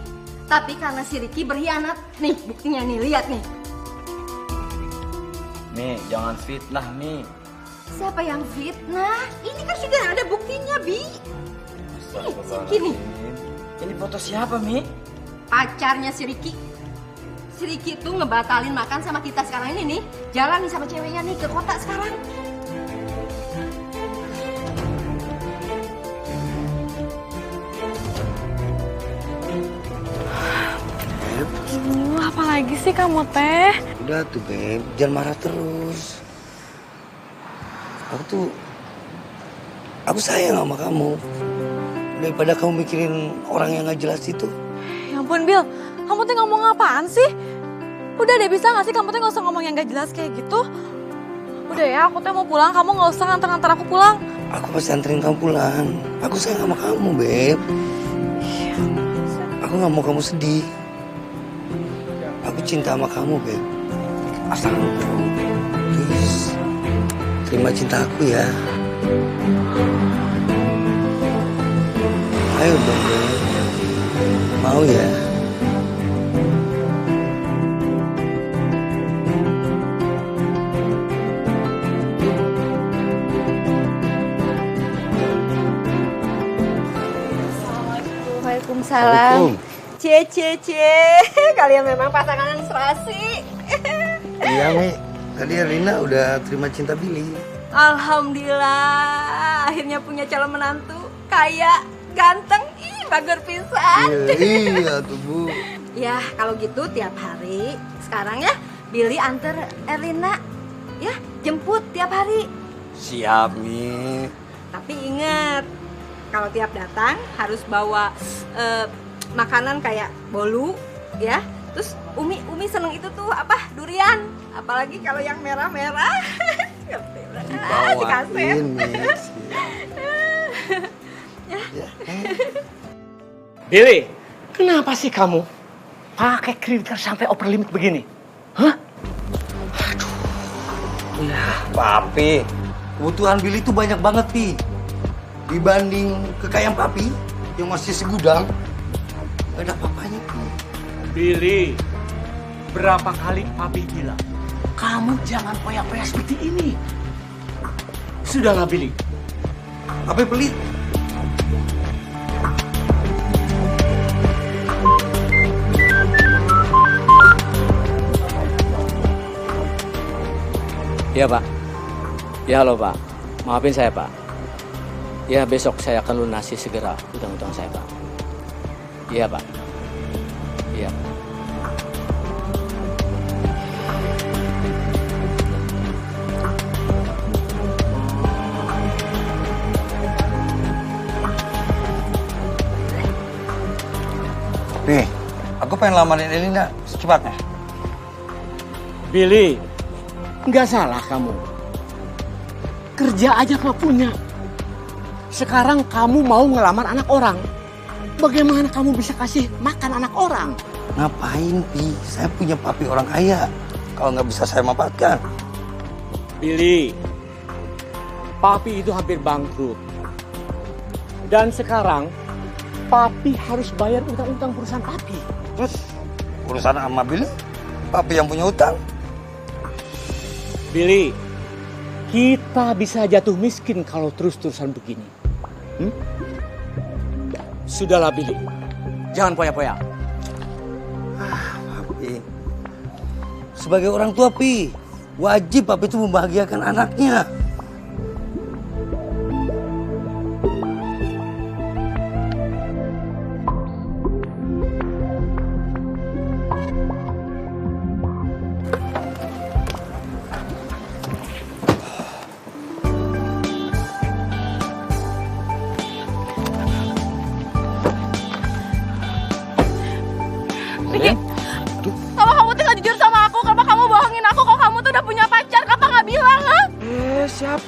tapi karena si Ricky berkhianat. Nih, buktinya nih, lihat nih. Mi, jangan fitnah, Mi. Siapa yang fitnah? Ini kan sudah ada buktinya, Bi. Nih, Ini foto siapa, Mi? pacarnya si Ricky. Si Ricky tuh ngebatalin makan sama kita sekarang ini nih. Jalan nih sama ceweknya nih ke kota sekarang. Apa lagi sih kamu teh? Udah tuh Beb, jangan marah terus. Aku sayang sama kamu. Daripada kamu mikirin orang yang gak jelas itu. Ya ampun Bil, kamu tuh ngomong apaan sih? Udah deh, bisa gak sih kamu tuh gak usah ngomong yang gak jelas kayak gitu? Udah ya, aku tuh mau pulang, kamu gak usah nganter-nganter aku pulang. Aku pasti anterin kamu pulang. Aku sayang sama kamu Beb. Aku gak mau kamu sedih. Aku cinta sama kamu Beb. Asal kamu, please, terima cinta aku ya. Ayo dong Beb. Mau ya? Waalaikumsalam. Cie. Kalian memang pasangan serasi. Iya Mi, tadi Rina udah terima cinta Billy. Alhamdulillah, akhirnya punya calon menantu. Kaya, ganteng, bager pisan. Iya tuh Bu. Ya, kalau gitu tiap hari. Sekarang ya, Billy antar Erlina. Ya, jemput tiap hari. Siap Mi. Tapi ingat, kalau tiap datang harus bawa makanan kayak bolu, ya. Terus Umi seneng itu tuh apa? Durian. Apalagi kalau yang merah-merah. Dibawain Mi. Billy, kenapa sih kamu pakai kredit card sampai over limit begini? Hah? Ya, Papi. Kebutuhan Billy tuh banyak banget, Pi. Dibanding kekayaan Papi yang masih segudang, gak ada apa-apanya, Pi. Billy, berapa kali Papi bilang, kamu jangan poya-poya seperti ini. Sudahlah, Billy. Papi pelit. Iya Pak. Ya halo Pak. Maafin saya Pak. Ya besok saya akan lunasi segera utang-utang saya Pak. Iya Pak. Iya. Nih, aku pengen lamarin Elina secepatnya. Billy, nggak salah kamu. Kerja aja nggak punya. Sekarang kamu mau ngelamar anak orang. Bagaimana kamu bisa kasih makan anak orang? Ngapain, Pi? Saya punya Papi orang kaya. Kalau nggak bisa saya manfaatkan. Billy, Papi itu hampir bangkrut. Dan sekarang, Papi harus bayar utang-utang perusahaan Papi. Terus, urusan sama Billy, Papi yang punya utang. Billy, kita bisa jatuh miskin kalau terus-terusan begini. Sudahlah Billy, jangan poya-poya. Papi, sebagai orang tua Pi, wajib Papi itu membahagiakan anaknya.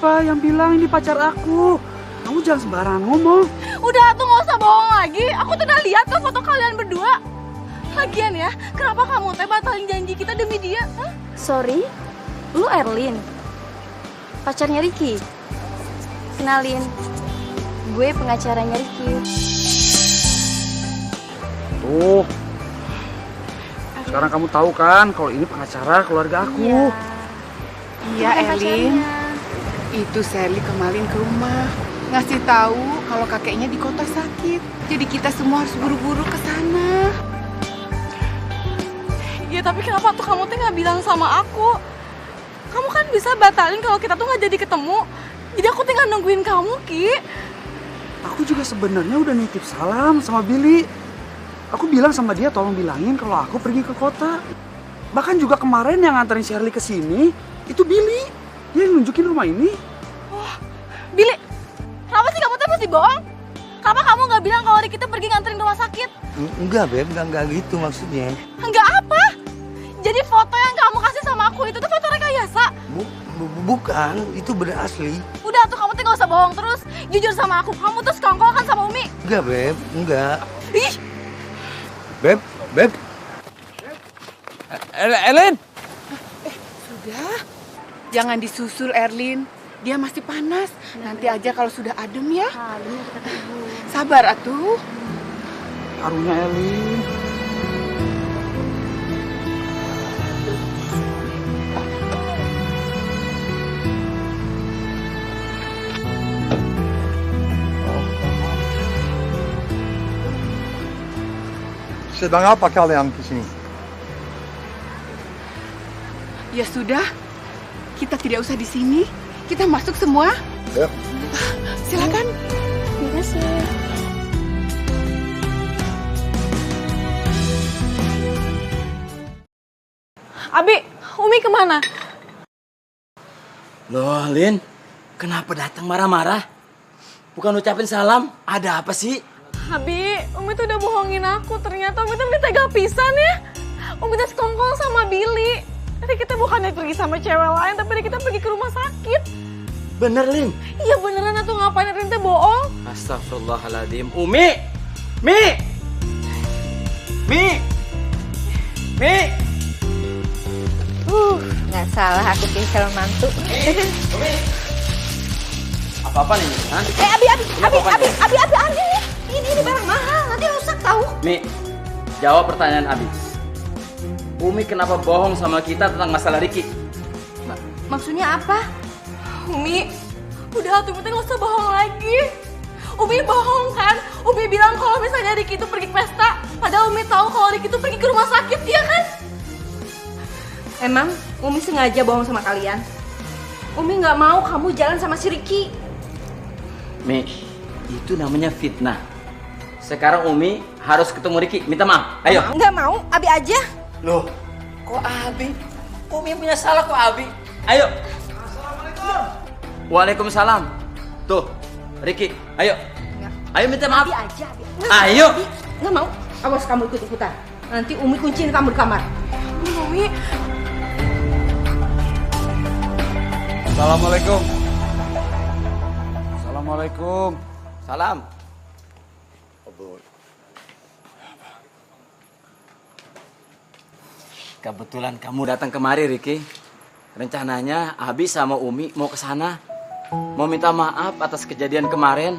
siapa yang bilang ini pacar aku? Kamu jangan sembarangan ngomong. Udah tuh nggak usah bohong lagi. Aku tuh udah lihat tuh foto kalian berdua. Lagian ya, kenapa kamu teh batalin janji kita demi dia? Hah? Sorry, lu Erlin, pacarnya Ricky. Kenalin, gue pengacaranya Ricky. Tuh. Sekarang kamu tahu kan kalau ini pengacara keluarga aku. Iya, Elin. Itu Sally kemarin ke rumah ngasih tahu kalau kakeknya di kota sakit. Jadi kita semua harus buru-buru ke sana. Ya tapi kenapa tuh kamu tuh nggak bilang sama aku? Kamu kan bisa batalin kalau kita tuh nggak jadi ketemu. Jadi aku tinggal nungguin kamu, Ki. Aku juga sebenarnya udah nitip salam sama Billy. Aku bilang sama dia tolong bilangin kalau aku pergi ke kota. Bahkan juga kemarin yang nganterin Shirley ke sini itu Billy. Dia yang nunjukin rumah ini. Oh, Billy, kenapa sih kamu tuh masih bohong? Kenapa kamu nggak bilang kalau Ricky tuh pergi nganterin rumah sakit? Enggak, Beb. Enggak gitu maksudnya. Enggak apa? Jadi foto yang kamu kasih sama aku itu tuh foto rekayasa? Bukan, itu bener asli. Udah tuh kamu tuh nggak usah bohong terus. Jujur sama aku, kamu tuh sekongkol kan sama Umi? Enggak, Beb. Enggak. Ih! Beb. Ellen! Sudah. Jangan disusul, Erlin. Dia masih panas. Nanti aja kalau sudah adem ya. Sabar atuh. Karunya Elin. Sedang apa kalian kesini? Ya sudah. Kita tidak usah di sini. Kita masuk semua. Ya. Silakan. Terima kasih. Abi, Umi kemana? Loh, Lin, kenapa datang marah-marah? Bukan ucapin salam, ada apa sih? Abi, Umi tuh udah bohongin aku. Ternyata Umi tuh tega pisan ya. Umi tuh sekongkol sama Billy. Tadi kita bukannya pergi sama cewek lain, tapi kita pergi ke rumah sakit. Bener, Lin? Iya beneran, atau ngapain Rin teh bohong? Astagfirullahaladzim. Umi! Mi! Nggak salah aku pilih calon mantu. Apa-apa nih? Hah? Abi, ini barang mahal, nanti rusak tahu. Mi, jawab pertanyaan Abi. Umi kenapa bohong sama kita tentang masalah Ricky? Maksudnya apa? Umi, udah tuh Umi nggak usah bohong lagi. Umi bohong kan? Umi bilang kalau misalnya Ricky itu pergi pesta, padahal Umi tahu kalau Ricky itu pergi ke rumah sakit, iya kan? Emang Umi sengaja bohong sama kalian? Umi nggak mau kamu jalan sama si Ricky. Mi, itu namanya fitnah. Sekarang Umi harus ketemu Ricky, minta maaf. Ayo. Nggak mau, Abi aja. Loh, kok Abi? Umi punya salah kok Abi? Ayo. Assalamualaikum. Waalaikumsalam. Tuh, Ricky, ayo. Ayo minta maaf. Abi aja, Abi. Ayo. Abi, nggak mau. Awas kamu ikut-ikutan. Nanti Umi kunciin kamu di kamar. Umi. Assalamualaikum. Assalamualaikum. Salam. Kebetulan kamu datang kemari, Ricky. Rencananya Abi sama Umi mau ke sana. Mau minta maaf atas kejadian kemarin.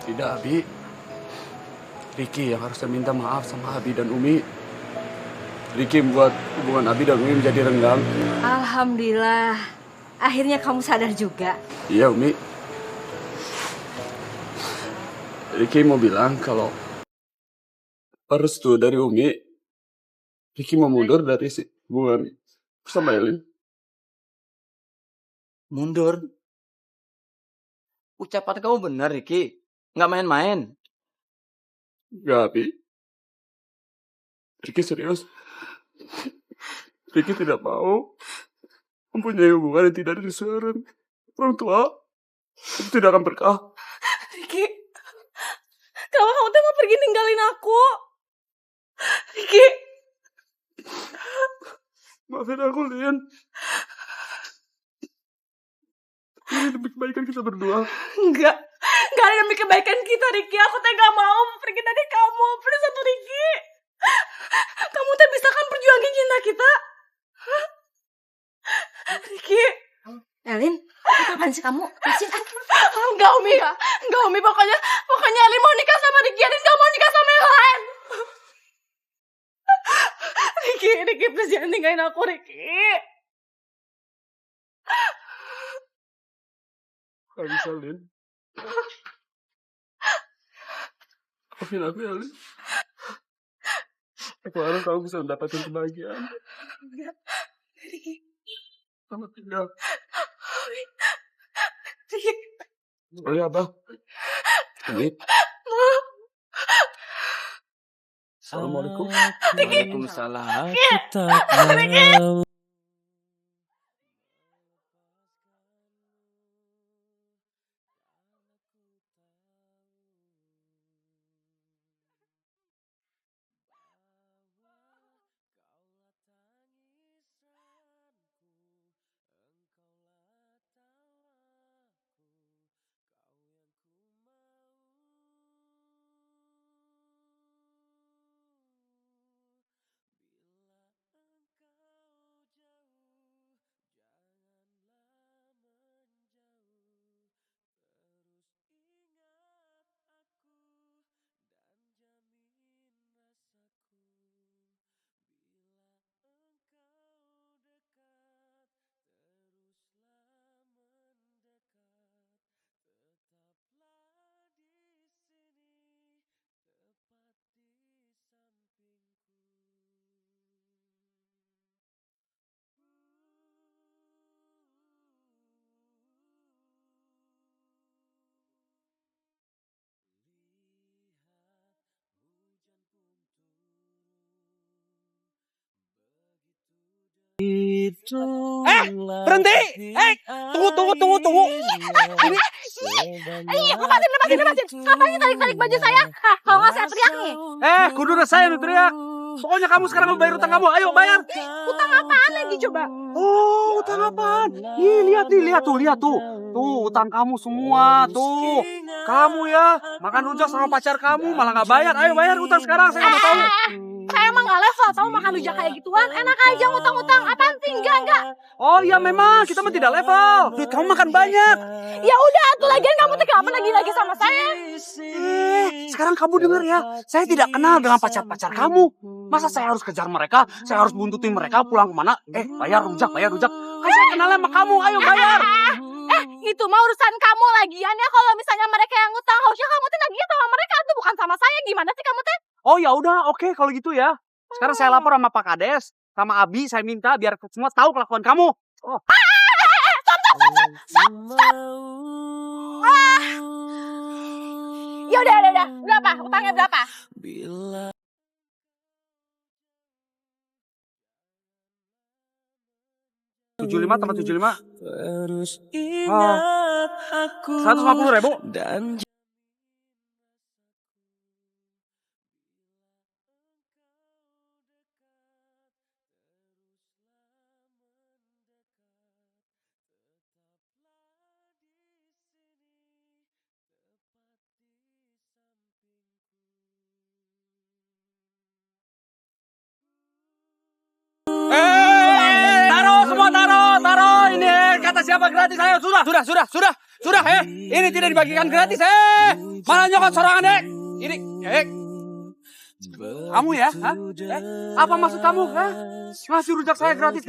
Tidak, Abi. Ricky yang harusnya minta maaf sama Abi dan Umi. Ricky membuat hubungan Abi dan Umi menjadi renggang. Alhamdulillah. Akhirnya kamu sadar juga. Iya, Umi. Ricky mau bilang kalau restu dari Umi, Ricky mau mundur dari hubungan sama Elin. Mundur? Ucapan kamu benar, Ricky. Nggak main-main. Nggak, Abi. Ricky serius. Ricky tidak mau mempunyai hubungan yang tidak direstuin orang tua. Itu tidak akan berkah. Ricky, kalau kamu tuh mau pergi ninggalin aku. Ricky. Maafin aku, Lin. Ini demi kebaikan kita berdua. Enggak ada demi kebaikan kita, Ricky. Aku teh gak mau pergi dari kamu. Please satu Ricky. Kamu teh bisa kan perjuangin cinta kita? Hah? Ricky. Elin, apaan sih kamu? Enggak Umi ya. Enggak Umi, pokoknya Elin mau nikah sama Ricky. Elin gak mau nikah sama yang lain. Ricky, please jangan tinggalin aku, Ricky. Gak bisa, Lin. Maafin aku ya, Lin. Aku harap kamu bisa mendapatkan kebahagiaan. Ricky. Selamat tinggal. Ricky. Oh iya, Abang. Lin. Assalamualaikum. Waalaikumsalam. Ricky. Berhenti! Tunggu. Ini lepasin. Ngapain tarik baju saya? Kalau nggak saya teriak nih. Kudu saya yang teriak. Pokoknya kamu sekarang bayar utang kamu. Ayo bayar. Utang apaan lagi coba? Oh, utang apaan? Lihat tuh. Tuh, utang kamu semua tuh. Kamu ya makan rujak sama pacar kamu malah nggak bayar. Ayo bayar utang sekarang. Saya nggak mau tahu. Saya emang gak level tahu makan rujak kayak gituan. Enak aja ngutang-ngutang. Apaan sih? Enggak. Oh iya memang kita mah tidak level. Duit kamu makan banyak. Ya udah, tuh lagian kamu tuh kenapa lagi sama saya? Sekarang kamu dengar ya. Saya tidak kenal dengan pacar-pacar kamu. Masa saya harus kejar mereka? Saya harus buntutin mereka pulang kemana? Bayar rujak. Kan saya kenal sama kamu. Ayo bayar. Itu mah urusan kamu lagian ya. Kalau misalnya mereka yang ngutang, harusnya kamu tuh nagihnya sama mereka tuh, bukan sama saya. Gimana sih kamu teh? Oh ya udah, oke kalau gitu ya. Sekarang saya lapor sama Pak Kades, sama Abi, saya minta biar semua tahu kelakuan kamu. Oh. Stop. Ya udah. Berapa? Utangnya berapa? 75 tambah 75. 150.000. Taruh. Ini kata siapa gratis? Ayo sudah. Ini tidak dibagikan gratis. Malah nyokot sorangan dek. Ini, kamu ya? Apa maksud kamu? Ngasih rujak saya gratis.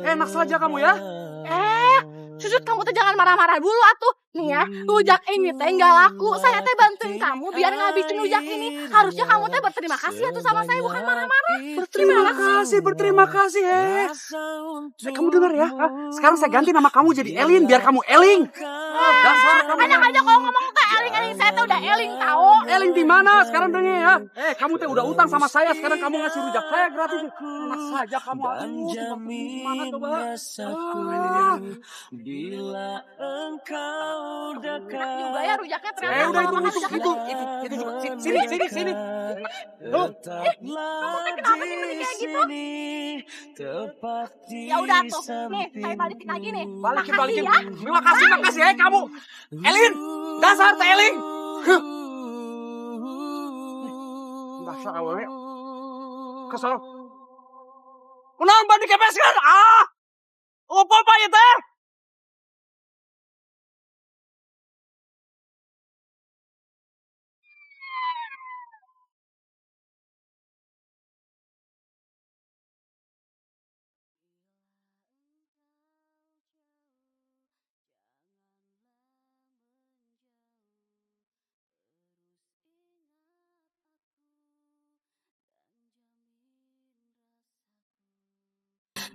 Enak saja kamu ya? Susut kamu tuh jangan marah-marah dulu atuh. Nih ya, rujak ini teh nggak laku. Saya teh bantuin kamu biar ngabisin rujak ini. Harusnya kamu teh berterima kasih atuh sama saya, bukan marah-marah. Berterima kasih. Kamu dengar ya? Sekarang saya ganti nama kamu jadi Elin biar kamu Eling. Dasar kamu. Enak aja kalau ngomong teh Eling. Saya teh udah Eling tahu. Eling di mana? Sekarang dengar ya. Kamu teh udah utang sama saya. Sekarang kamu ngasih rujak saya gratis. Enak saja kamu. Gimana coba? Bila engkau Enak juga ya rujaknya ternyata. Udah Kalau makan rujak itu. Sini. Tuh. Kamu teh kenapa sih mesti kayak gitu? Ya udah tuh, nih saya balikin lagi nih. Balikin. Ya. Makasih ya kamu. Elin, dasar teh Elin. Dasar awewe. Kesel. Kunaon bandi kepeskeun? Apa ya teh?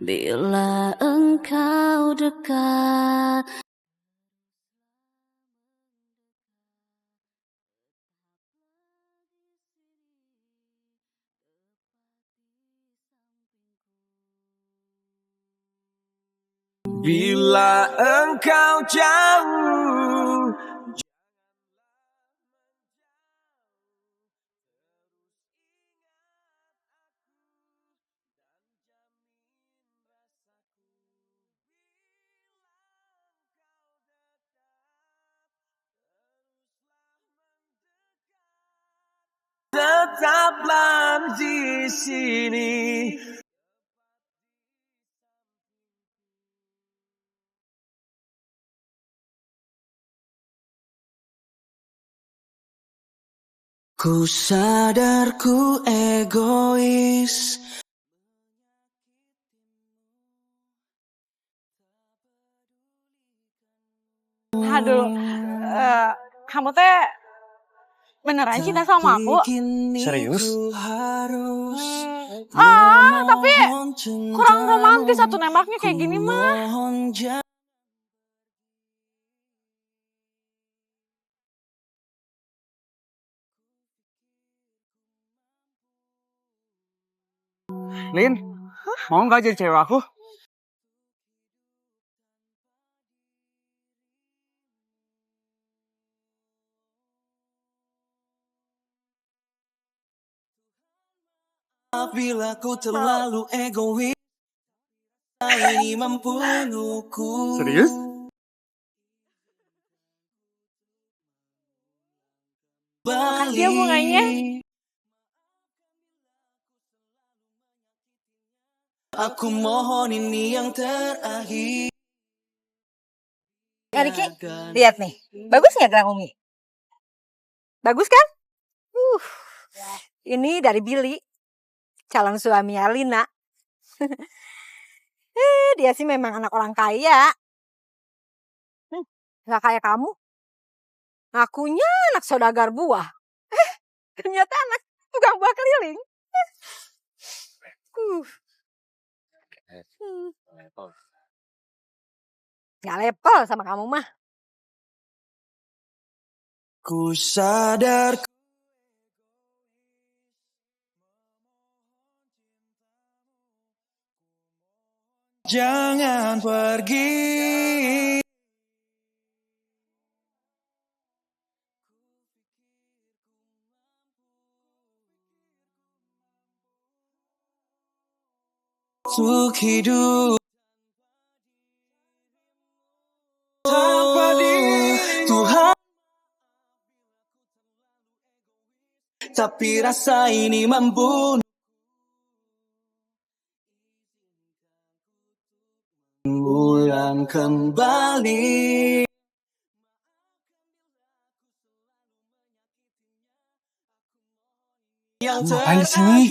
Bila engkau dekat. Bila engkau jauh. Tetaplah di sini. Ku sadar ku egois. Aduh, kamu teh beneran cinta sama aku? Serius? Tapi kurang romantis satu nembaknya kayak gini mah. Lin, mau nggak jadi cewek aku? Bila ku terlalu egois, ini membunuhku. Serius? Makasih ya bunganya. Aku mohon ini yang terakhir. Kak Riki, lihat nih. Bagus nggak gelang Umi? Bagus kan? Ini dari Billy, calon suami Alina. Dia sih memang anak orang kaya. Nggak kayak kamu. Ngakunya anak saudagar buah. Ternyata anak tukang buah keliling. Nggak level sama kamu mah. Ku sadar. Jangan pergi. Untuk hidup tanpa diri Tuhan, tapi rasa ini membunuh. Ulang kembali. Ngapain di sini?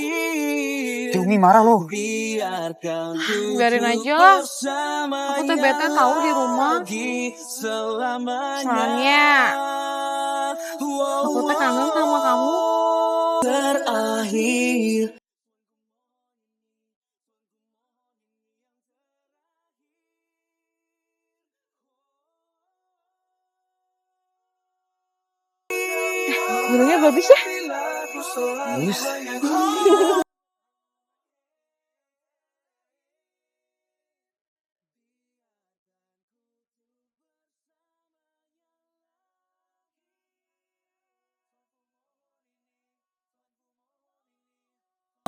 Umi marah loh. Biarin aja lah. Aku tuh bete tahu di rumah. Soalnya aku tuh kangen sama kamu. Terakhir. Burungnya bagus ya? Bagus.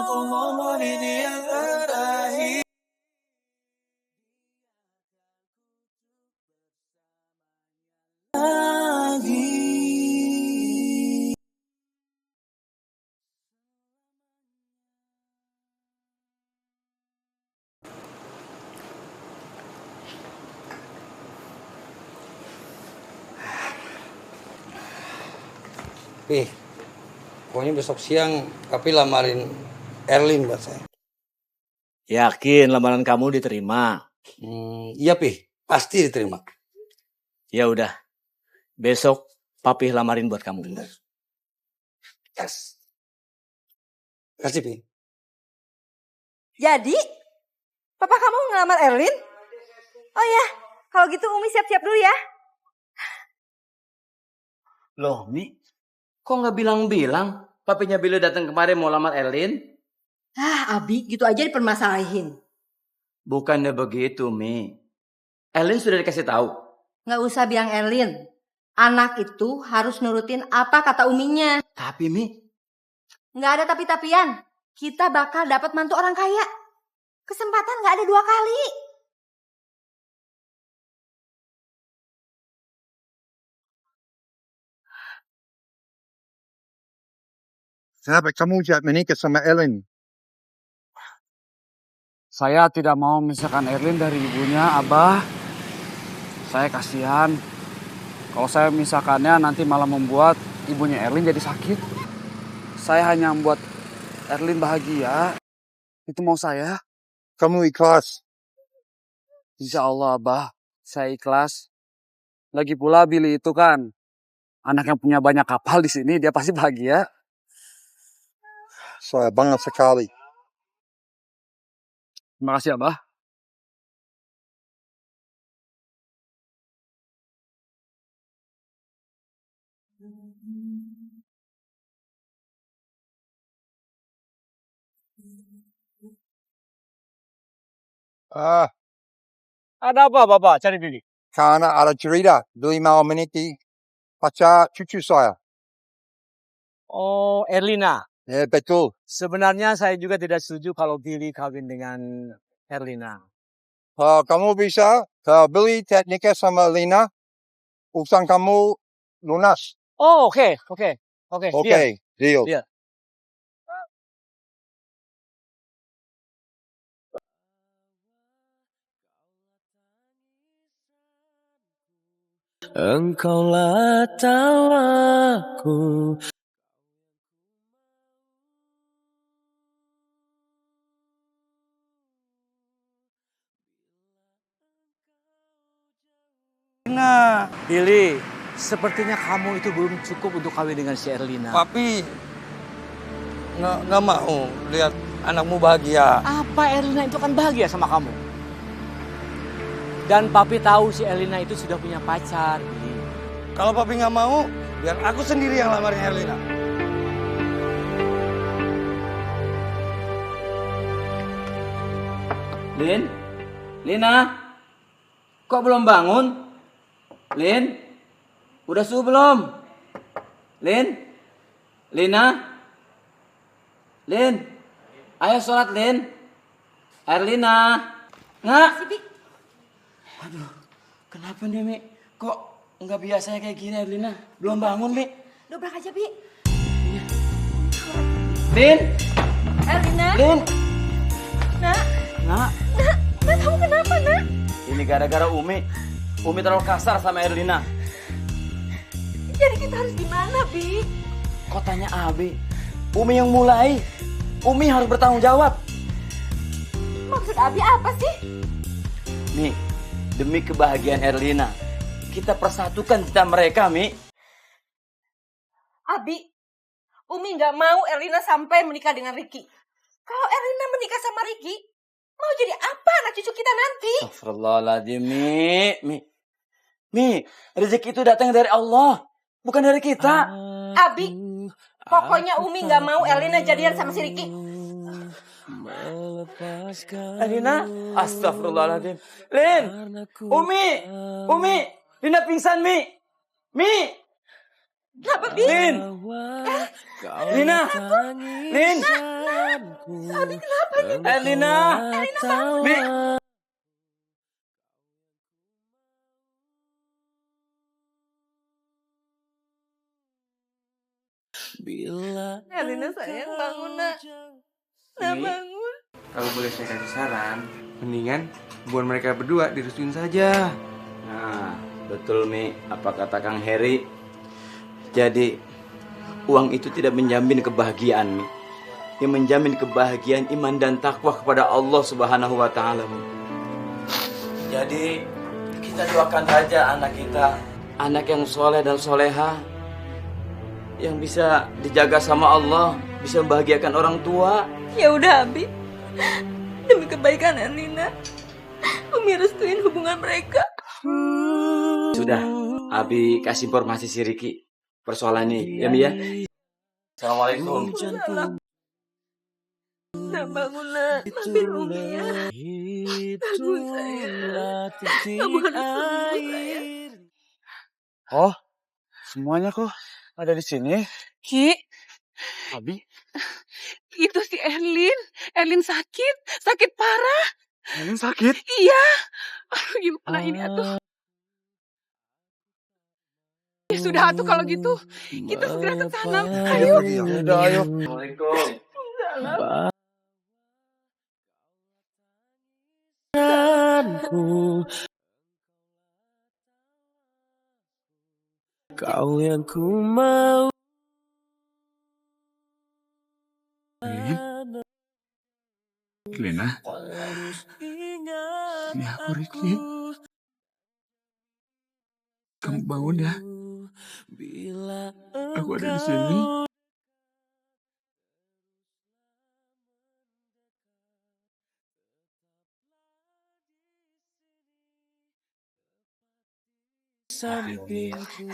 Aku mohon ini yang terakhir. Pokoknya besok siang Papi lamarin Erlin buat saya. Yakin lamaran kamu diterima? Iya, Pi. Pasti diterima. Ya udah. Besok Papi lamarin buat kamu. Yes. Kasih, Pi. Jadi, papa kamu ngelamar Erlin? Oh ya, kalau gitu Umi siap-siap dulu ya. Loh, Mi. Kok nggak bilang-bilang papinya Billy datang kemarin mau lamar Erlin? Abi, gitu aja dipermasalahin. Bukannya begitu, Mi. Erlin sudah dikasih tahu. Nggak usah bilang Erlin. Anak itu harus nurutin apa kata uminya. Tapi, Mi. Nggak ada tapi-tapian. Kita bakal dapat mantu orang kaya. Kesempatan nggak ada 2 kali. Kenapa kamu jahat menikah sama Ellen? Saya tidak mau memisahkan Erlin dari ibunya, Abah. Saya kasihan. Kalau saya memisahkannya nanti malah membuat ibunya Erlin jadi sakit. Saya hanya membuat Erlin bahagia. Itu mau saya. Kamu ikhlas? Insya Allah, Abah. Saya ikhlas. Lagi pula Billy itu kan anak yang punya banyak kapal di sini. Dia pasti bahagia. Saya bangga sekali. Terima kasih, Abah. Ada apa Bapak cari Billy? Karena ada cerita Billy mau meniti pacar cucu saya. Oh, Erlina. Ya, betul. Sebenarnya saya juga tidak setuju kalau Billy kawin dengan Erlina. Kamu bisa, kalau Billy tak nikah sama Lina, urusan kamu lunas. Oh, oke. Deal. Deal. Engkaulah tawaku. Nah, Billy, sepertinya kamu itu belum cukup untuk kawin dengan si Erlina. Papi nggak mau lihat anakmu bahagia. Apa Erlina itu kan bahagia sama kamu? Dan Papi tahu si Erlina itu sudah punya pacar. Billy. Kalau Papi nggak mau, biar aku sendiri yang lamarin Erlina. Lina, kok belum bangun? Lin, udah subuh belum? Lina, ayo sholat Lin. Erlina, nggak? Aduh, kenapa nih Mi? Kok nggak biasanya kayak gini Erlina? Belum bangun Mi? Dobrak aja, Bi. Lin, Erlina. Nak, kamu kenapa, Nak? Ini gara-gara Umi. Umi terlalu kasar sama Erlina. Jadi kita harus gimana, Bi? Kok tanya Abi? Umi yang mulai. Umi harus bertanggung jawab. Maksud Abi apa sih? Mi, demi kebahagiaan Erlina, kita persatukan cita mereka, Mi. Abi, Umi nggak mau Erlina sampai menikah dengan Ricky. Kalau Erlina menikah sama Ricky, mau jadi apa anak cucu kita nanti? Astagfirullahaladzim, Mi, rezeki itu datang dari Allah, bukan dari kita. Abi, pokoknya Umi nggak mau Erlina jadian sama si Ricky. Erlina, astagfirullahaladzim. Lin, Umi, Lina pingsan, Mi. Kenapa, Bi? Lin! Lina! Lin! Abi kenapa nih? Lina! Mi! Elina sayang bangun nak. Nak Mi, bangun. kalau boleh saya kasih saran, mendingan buat mereka berdua direstuin saja. Nah, betul Mi, apa kata Kang Heri. Jadi, uang itu tidak menjamin kebahagiaan Mi. Yang menjamin kebahagiaan iman dan takwa kepada Allah Subhanahu wa Ta'ala Mi. Jadi, kita doakan saja anak kita, anak yang soleh dan soleha, yang bisa dijaga sama Allah, bisa membahagiakan orang tua. Ya udah, Abi. Demi kebaikan Elina, Umi restuin hubungan mereka. Sudah, Abi kasih informasi si Riki persoalan ini, ya Mi ya. Assalamualaikum. Nak bangun nak, maafin Umi ya. Bangun sayang. Kamu harus sembuh sayang. Oh, semuanya kok ada di sini. Ki, Abi, itu si Erlin. Erlin sakit parah. Elin sakit. Iya. Aduh, gimana ini atuh? Ya sudah atuh kalau gitu, kita segera ke sana. Ayo. Udah, ayo. Assalamualaikum. Kau yang ku mau. Lina, ini aku Riki. Kamu bangun ya. Aku ada di sini.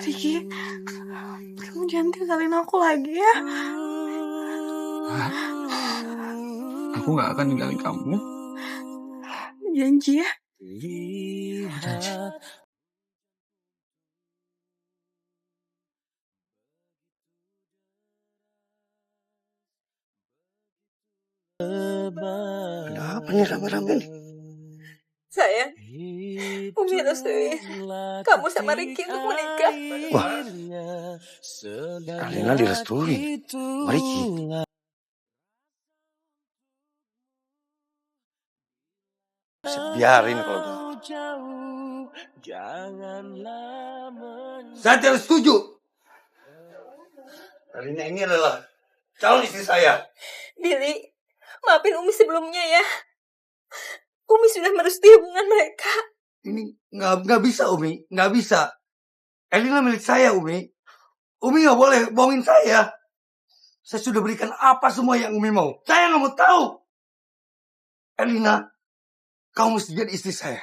Riki, kamu jangan tinggalin aku lagi ya. Aku gak akan ninggalin kamu. Janji ya. Janji. Kenapa nih rame-rame nih? Sayang, Umi restuin kamu sama Riki untuk menikah. Wah, Alina direstui sama Riki. Biarin kalau gitu. Saya tidak setuju. Alina ini adalah calon istri saya. Billy, maafin Umi sebelumnya ya. Umi sudah merestui hubungan mereka. Ini nggak bisa Umi, nggak bisa. Elina milik saya Umi. Umi nggak boleh bohongin saya. Saya sudah berikan apa semua yang Umi mau. Saya nggak mau tahu. Elina, kamu mesti jadi istri saya.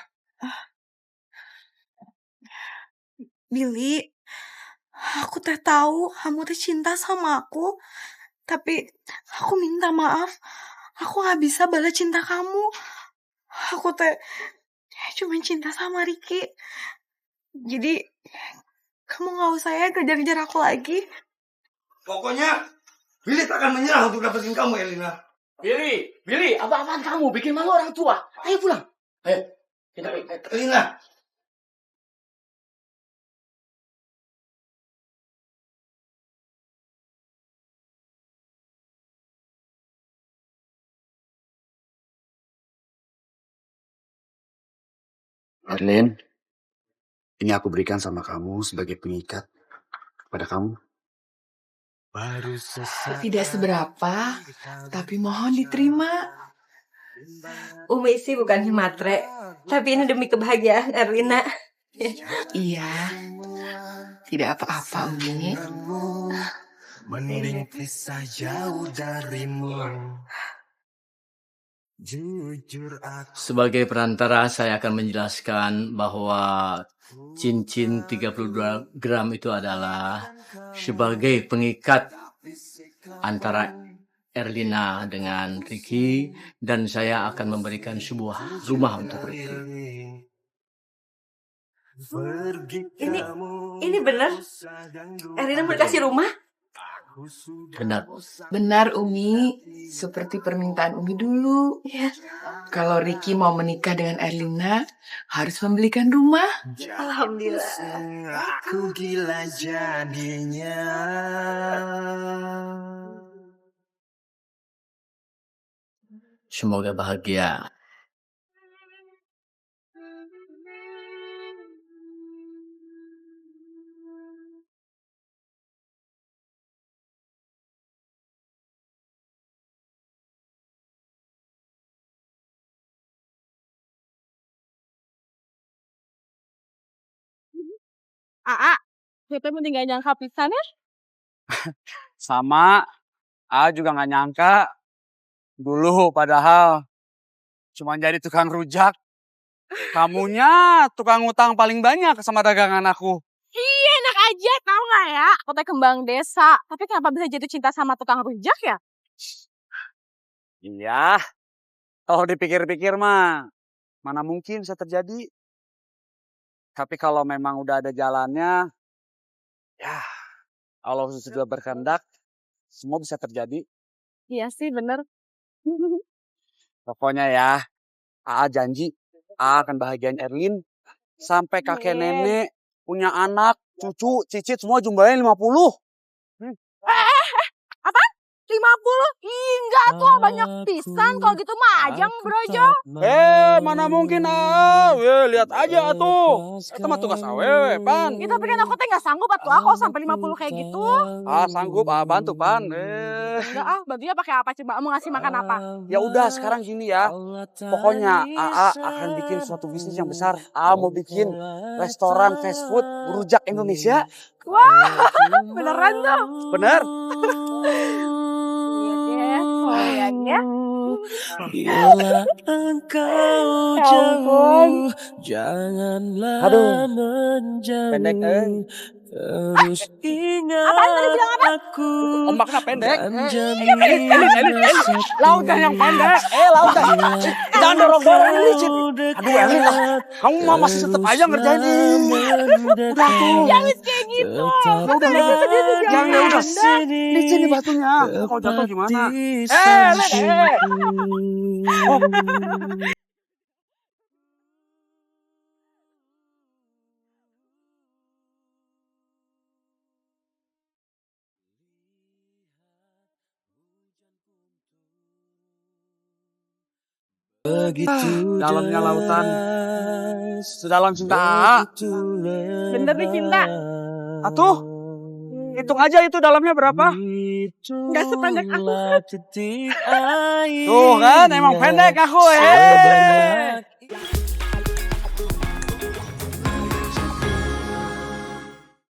Billy, aku teh tahu kamu teh cinta sama aku. Tapi aku minta maaf. Aku gak bisa balas cinta kamu. Aku teh cuma cinta sama Riki. Jadi kamu gak usah ya kejar-kejar aku lagi. Pokoknya Billy tak akan menyerah untuk dapetin kamu Elina. Billy, apa-apaan kamu? Bikin malu orang tua. Ayo pulang. Ayo, kita Elina. Erlin, ini aku berikan sama kamu sebagai pengikat kepada kamu. Tidak seberapa, tapi mohon diterima. Umi sih bukannya matre, tapi ini demi kebahagiaan Erlina. Iya, tidak apa-apa Umi. Mending pisah jauh darimu. Jujur aku. Sebagai perantara saya akan menjelaskan bahwa cincin 32 gram itu adalah sebagai pengikat antara Erlina dengan Riki, dan saya akan memberikan sebuah rumah untuk Riki. Ini bener? Erlina mau dikasih rumah? Benar. Benar Umi, seperti permintaan Umi dulu. Iya. Kalau Ricky mau menikah dengan Erlina, harus membelikan rumah. Alhamdulillah. Aku gila jadinya. Semoga bahagia. Kita mending gak nyangka pisan ya. Sama, juga nggak nyangka. Dulu padahal cuma jadi tukang rujak. Kamunya tukang utang paling banyak sama dagangan aku. Iya enak aja tau gak ya. Aku teh kembang desa. Tapi kenapa bisa jatuh cinta sama tukang rujak ya? Iya, kalau dipikir-pikir mah mana mungkin bisa terjadi. Tapi kalau memang udah ada jalannya, ya Allah sudah berkehendak, semua bisa terjadi. Iya sih bener. Pokoknya ya, AA janji, AA akan bahagiain Erlin sampai kakek nenek, punya anak, cucu, cicit semua jumlahnya 50. Apa? 50? Ih, enggak tuh banyak pisan. Kalau gitu mah ajang brojo. Mana mungkin lihat aja atuh. Itu mah tugas awewe, Pan. Ya, tapi kan aku teh gak sanggup atuh aku sampai 50 kayak gitu. Sanggup, bantu, Pan. Enggak bantunya pakai apa coba? Mau ngasih makan apa? Ya udah sekarang gini ya. Pokoknya AA akan bikin suatu bisnis yang besar. AA mau bikin restoran fast food rujak Indonesia. Wah, beneran tuh. Bener. Sayangnya. Bila engkau jauh, janganlah menjauh. Terus ingat aku. Ombaknya pendek. Elin. Lautan yang pendek. Lautan. Jangan dorong-dorong ini licin. Aduh Elin lah. Kamu mah masih tetap aja ngerjain ini. Udah tuh. Jangan kayak gitu. Udah. Jangan udah. Licin nih batunya. Kalau jatuh gimana? Oh. Dalamnya lautan sedalam cinta. Bener nih cinta. Atuh, hitung aja itu dalamnya berapa? Gak sependek aku. Tuh kan, emang pendek aku